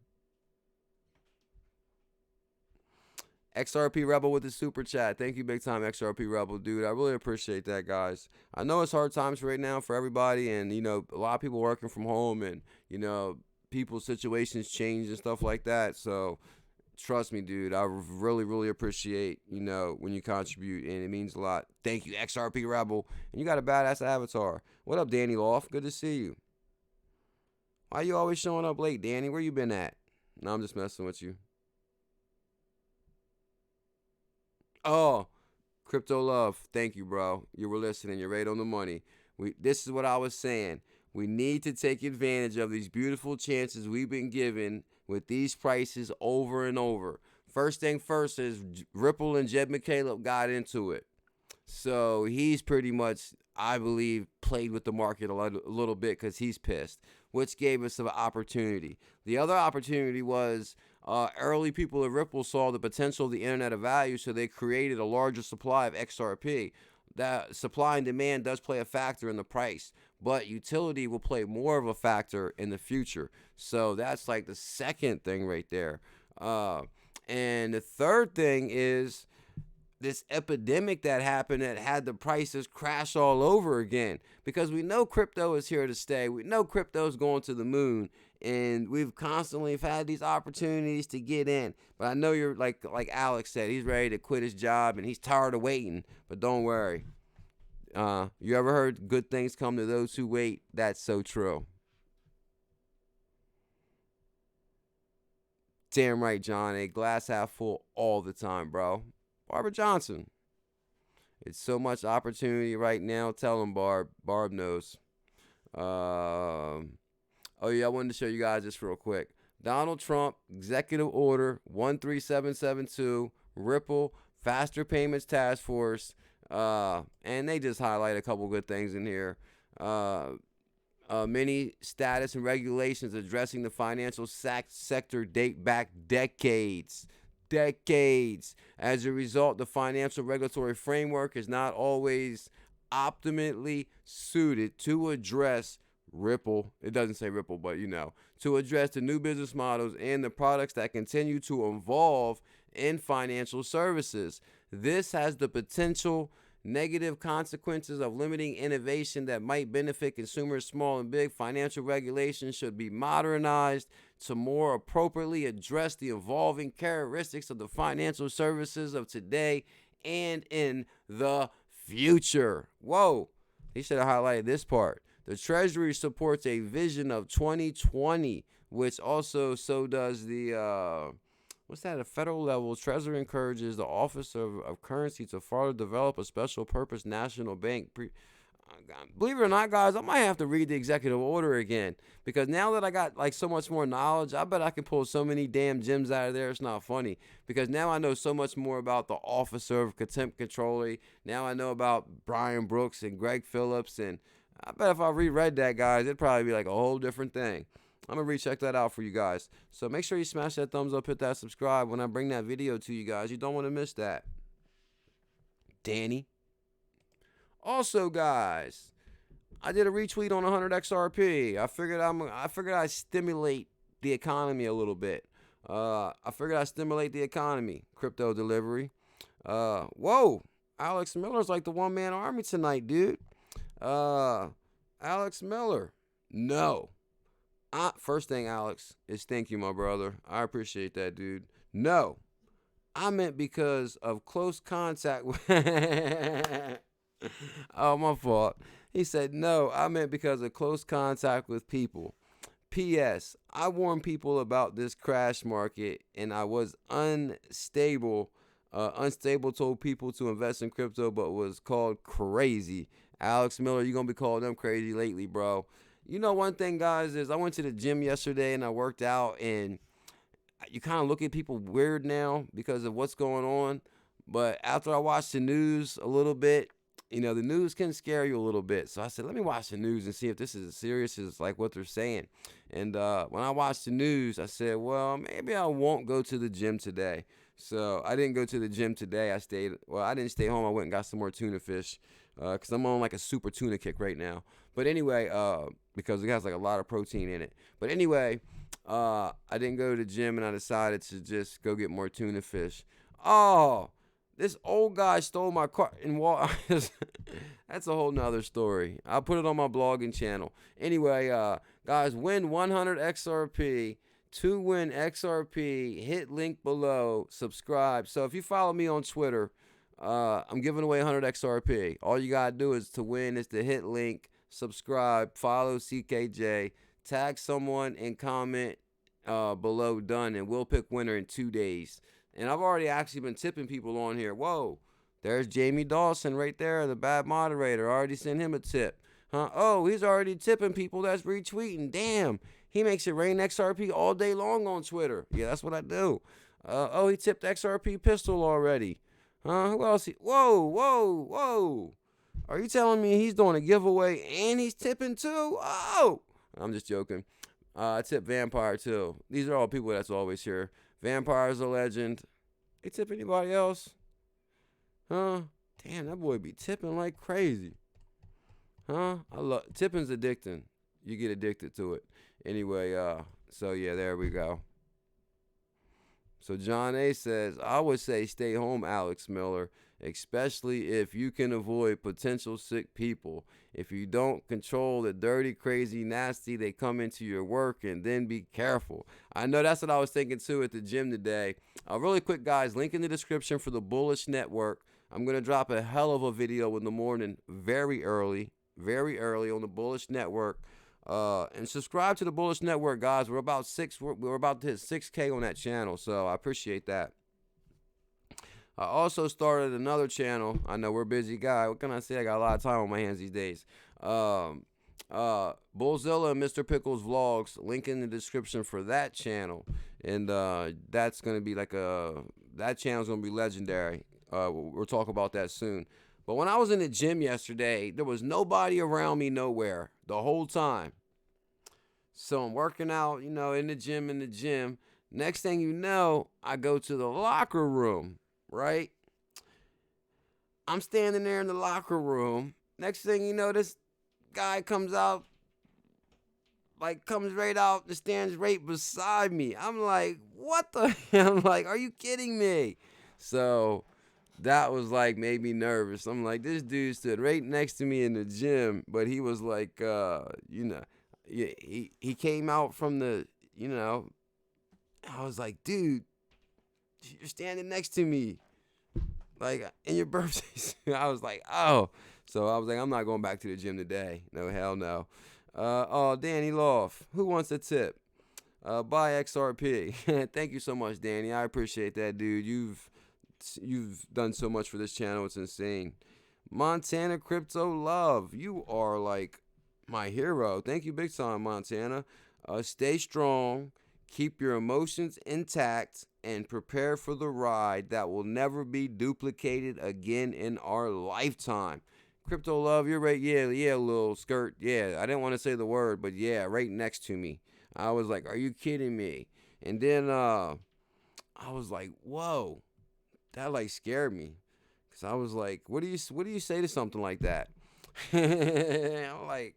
XRP Rebel with the super chat. Thank you big time, XRP Rebel, dude. I really appreciate that, guys. I know it's hard times right now for everybody, and a lot of people working from home, and people's situations change and stuff like that. So trust me, dude, I really appreciate when you contribute, and it means a lot. Thank you, XRP Rebel. And you got a badass avatar. What up, Danny Loft? Good to see you. Why you always showing up late, Danny? Where you been at? No, I'm just messing with you. Oh, Crypto Love. Thank you, bro. You were listening. You're right on the money. This is what I was saying. We need to take advantage of these beautiful chances we've been given with these prices over and over. First thing first is Ripple and Jed McCaleb got into it. So he's pretty much, I believe, played with the market a little bit because he's pissed, which gave us an opportunity. The other opportunity was early people at Ripple saw the potential of the Internet of Value, so they created a larger supply of XRP. That supply and demand does play a factor in the price, but utility will play more of a factor in the future. So that's like the second thing right there. And the third thing is this epidemic that happened that had the prices crash all over again, because we know crypto is here to stay. We know crypto is going to the moon, and we've constantly had these opportunities to get in. But I know you're like Alex said, he's ready to quit his job and he's tired of waiting. But don't worry. You ever heard good things come to those who wait? That's so true. Damn right, John. A glass half full all the time, bro. Barbara Johnson. It's so much opportunity right now. Tell him, Barb. Barb knows. Oh, yeah, I wanted to show you guys this real quick. Donald Trump, Executive Order 13772, Ripple, Faster Payments Task Force, and they just highlight a couple good things in here. Many status and regulations addressing the financial sector date back decades. As a result, the financial regulatory framework is not always optimally suited to address Ripple. It doesn't say Ripple, but to address the new business models and the products that continue to evolve in financial services. This has the potential negative consequences of limiting innovation that might benefit consumers small and big. Financial regulations should be modernized to more appropriately address the evolving characteristics of the financial services of today and in the future. Whoa, he should have highlighted this part. The Treasury supports a vision of 2020, which also so does the what's that? At federal level, Treasury encourages the Office of Currency to further develop a special purpose national bank. Believe it or not, guys, I might have to read the executive order again, because now that I got like so much more knowledge, I bet I can pull so many damn gems out of there. It's not funny, because now I know so much more about the Officer of Contempt Controller. Now I know about Brian Brooks and Greg Phillips, and I bet if I reread that, guys, it'd probably be like a whole different thing. I'm going to recheck that out for you guys. So make sure you smash that thumbs up, hit that subscribe when I bring that video to you guys. You don't want to miss that. Danny. Also, guys, I did a retweet on 100 XRP. I figured I'd stimulate the economy a little bit. Crypto delivery. Whoa. Alex Miller's like the one-man army tonight, dude. Alex Miller. No. First thing, Alex, is thank you, my brother. I appreciate that, dude. No. I meant because of close contact with... Oh, my fault. He said, no, I meant because of close contact with people. P.S. I warned people about this crash market, and I was unstable. Unstable told people to invest in crypto, but was called crazy. Alex Miller, you're going to be calling them crazy lately, bro. You know, one thing, guys, is I went to the gym yesterday and I worked out, and you kind of look at people weird now because of what's going on. But after I watched the news a little bit, the news can scare you a little bit. So I said, let me watch the news and see if this is as serious as like what they're saying. And when I watched the news, I said, well, maybe I won't go to the gym today. So I didn't go to the gym today. I didn't stay home. I went and got some more tuna fish because I'm on like a super tuna kick right now. But anyway, because it has like a lot of protein in it. But anyway, I didn't go to the gym, and I decided to just go get more tuna fish. Oh, this old guy stole my car and that's a whole nother story. I'll put it on my blogging channel. Anyway, guys, win 100 XRP. To win XRP, hit link below, subscribe. So if you follow me on Twitter, I'm giving away 100 XRP. All you got to do is to hit link, subscribe, follow CKJ, tag someone, and comment below done, and we'll pick winner in 2 days. And I've already actually been tipping people on here. Whoa, there's Jamie Dawson right there, the bad moderator. I already sent him a tip. Huh? Oh, he's already tipping people that's retweeting. Damn, he makes it rain XRP all day long on Twitter. Yeah, that's what I do. Oh, he tipped XRP Pistol already. Huh? Who else? Whoa. Are you telling me he's doing a giveaway and he's tipping too? Oh, I'm just joking. I tip Vampire too. These are all people that's always here. Vampire's a legend. They tip anybody else? Huh? Damn, that boy be tipping like crazy. Huh? I love tipping's addicting. You get addicted to it. Anyway, so yeah, there we go. So John A says, I would say stay home, Alex Miller, especially if you can avoid potential sick people. If you don't control the dirty, crazy, nasty, they come into your work, and then be careful. I know that's what I was thinking too at the gym today. Really quick, guys, link in the description for the Bullish Network. I'm going to drop a hell of a video in the morning, very early on the Bullish Network. And subscribe to the Bullish Network, guys. We're about to hit 6K on that channel, so I appreciate that. I also started another channel. I know we're a busy guy. What can I say? I got a lot of time on my hands these days. BULLZILLA and Mr. Pickles Vlogs. Link in the description for that channel. And that's gonna be that channel's gonna be legendary. We'll talk about that soon. But when I was in the gym yesterday, there was nobody around me nowhere the whole time. So I'm working out, in the gym. Next thing you know, I go to the locker room, right? I'm standing there in the locker room. Next thing you know, this guy comes right out and stands right beside me. I'm like, what the hell? I'm like, are you kidding me? So that was made me nervous. I'm like, this dude stood right next to me in the gym, but he was like, he came out from the, I was like, dude, you're standing next to me, in your birthday. I was like, oh. So I was like, I'm not going back to the gym today. No, hell no. Danny Loft, who wants a tip? Buy XRP. Thank you so much, Danny. I appreciate that, dude. You've done so much for this channel. It's insane. Montana Crypto Love, you are my hero. Thank you big time, Montana. Stay strong, keep your emotions intact, and prepare for the ride that will never be duplicated again in our lifetime. Crypto Love, you're right. Yeah, little skirt. Yeah, I didn't want to say the word, but yeah, right next to me. I was like, are you kidding me? And then I was like, whoa. That scared me, cause I was like, what do you say to something like that? I'm like,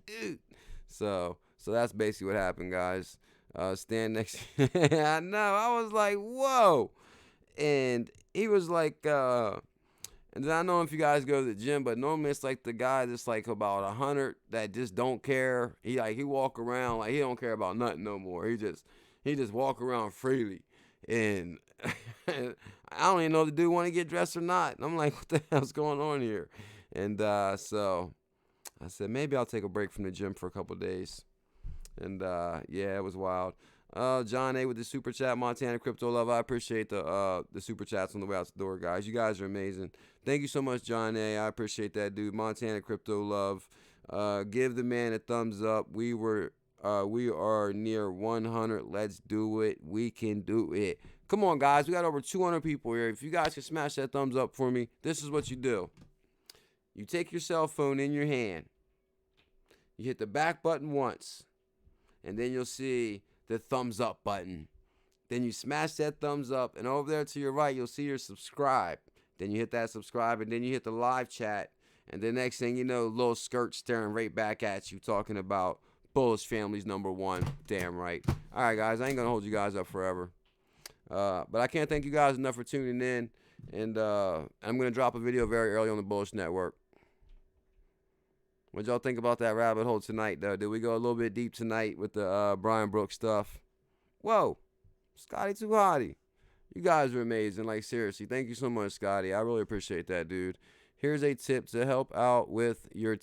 dude. So that's basically what happened, guys. Stand next. I know. I was like, whoa, and he was like, and then I don't know if you guys go to the gym, but normally it's the guy that's about 100 that just don't care. He walk around he don't care about nothing no more. He just walk around freely. And I don't even know if the dude want to get dressed or not. And I'm like, what the hell's going on here? And so I said, maybe I'll take a break from the gym for a couple days. And yeah, it was wild. John A with the super chat, Montana Crypto Love. I appreciate the super chats on the way out the door, guys. You guys are amazing. Thank you so much, John A. I appreciate that, dude. Montana Crypto Love. Give the man a thumbs up. We are near 100. Let's do it. We can do it. Come on, guys. We got over 200 people here. If you guys can smash that thumbs up for me, this is what you do. You take your cell phone in your hand. You hit the back button once. And then you'll see the thumbs up button. Then you smash that thumbs up. And over there to your right, you'll see your subscribe. Then you hit that subscribe. And then you hit the live chat. And the next thing you know, little skirt staring right back at you talking about Bullish Family's #1. Damn right. All right, guys. I ain't going to hold you guys up forever. But I can't thank you guys enough for tuning in. And I'm going to drop a video very early on the Bullish Network. What y'all think about that rabbit hole tonight, though? Did we go a little bit deep tonight with the Brian Brooks stuff? Whoa. Scotty Too Hottie. You guys are amazing. Seriously. Thank you so much, Scotty. I really appreciate that, dude. Here's a tip to help out with your...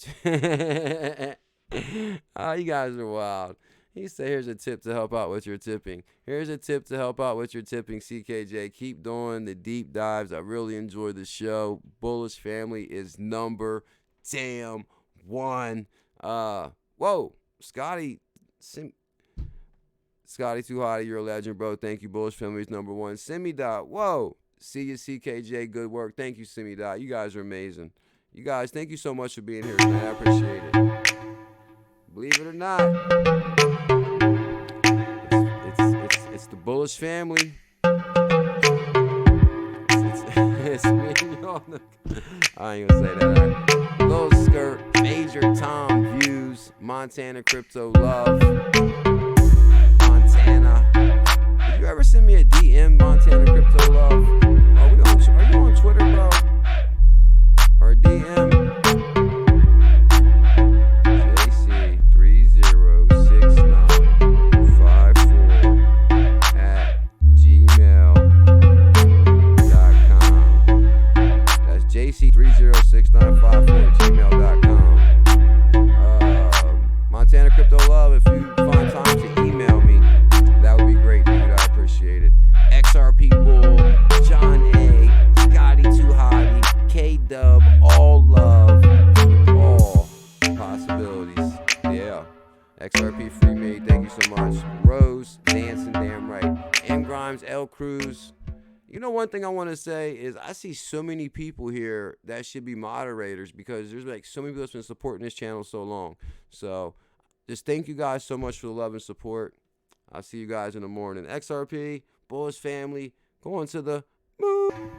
Oh, you guys are wild. He said, here's a tip to help out with your tipping. Here's a tip to help out with your tipping, CKJ. Keep doing the deep dives. I really enjoy the show. Bullish family is number damn one. Whoa, Scotty Too Hotty, you're a legend, bro. Thank you. Bullish family is number one. Simi Dot, whoa. See you, CKJ. Good work. Thank you, Simi Dot. You guys are amazing. You guys, thank you so much for being here tonight. I appreciate it. Believe it or not, it's the Bullish family. It's me and y'all. I ain't gonna say that. Right. Lil Skirt, Major Tom Views, Montana Crypto Love, Montana. Did you ever send me a DM, Montana Crypto Love? Are you on Twitter, bro? Or DM? JC306954@gmail.com. Montana Crypto Love, if you find time to email me, that would be great, dude. I appreciate it. XRP Bull, John A, Scotty Too Hotty, K Dub, all love, with all possibilities. Yeah. XRP Free Me, thank you so much. Rose, dancing damn right. M Grimes, L Cruz. You know, one thing I want to say is I see so many people here that should be moderators because there's like so many people that's been supporting this channel so long. So just thank you guys so much for the love and support. I'll see you guys in the morning. XRP, Bullish family, going to the moon.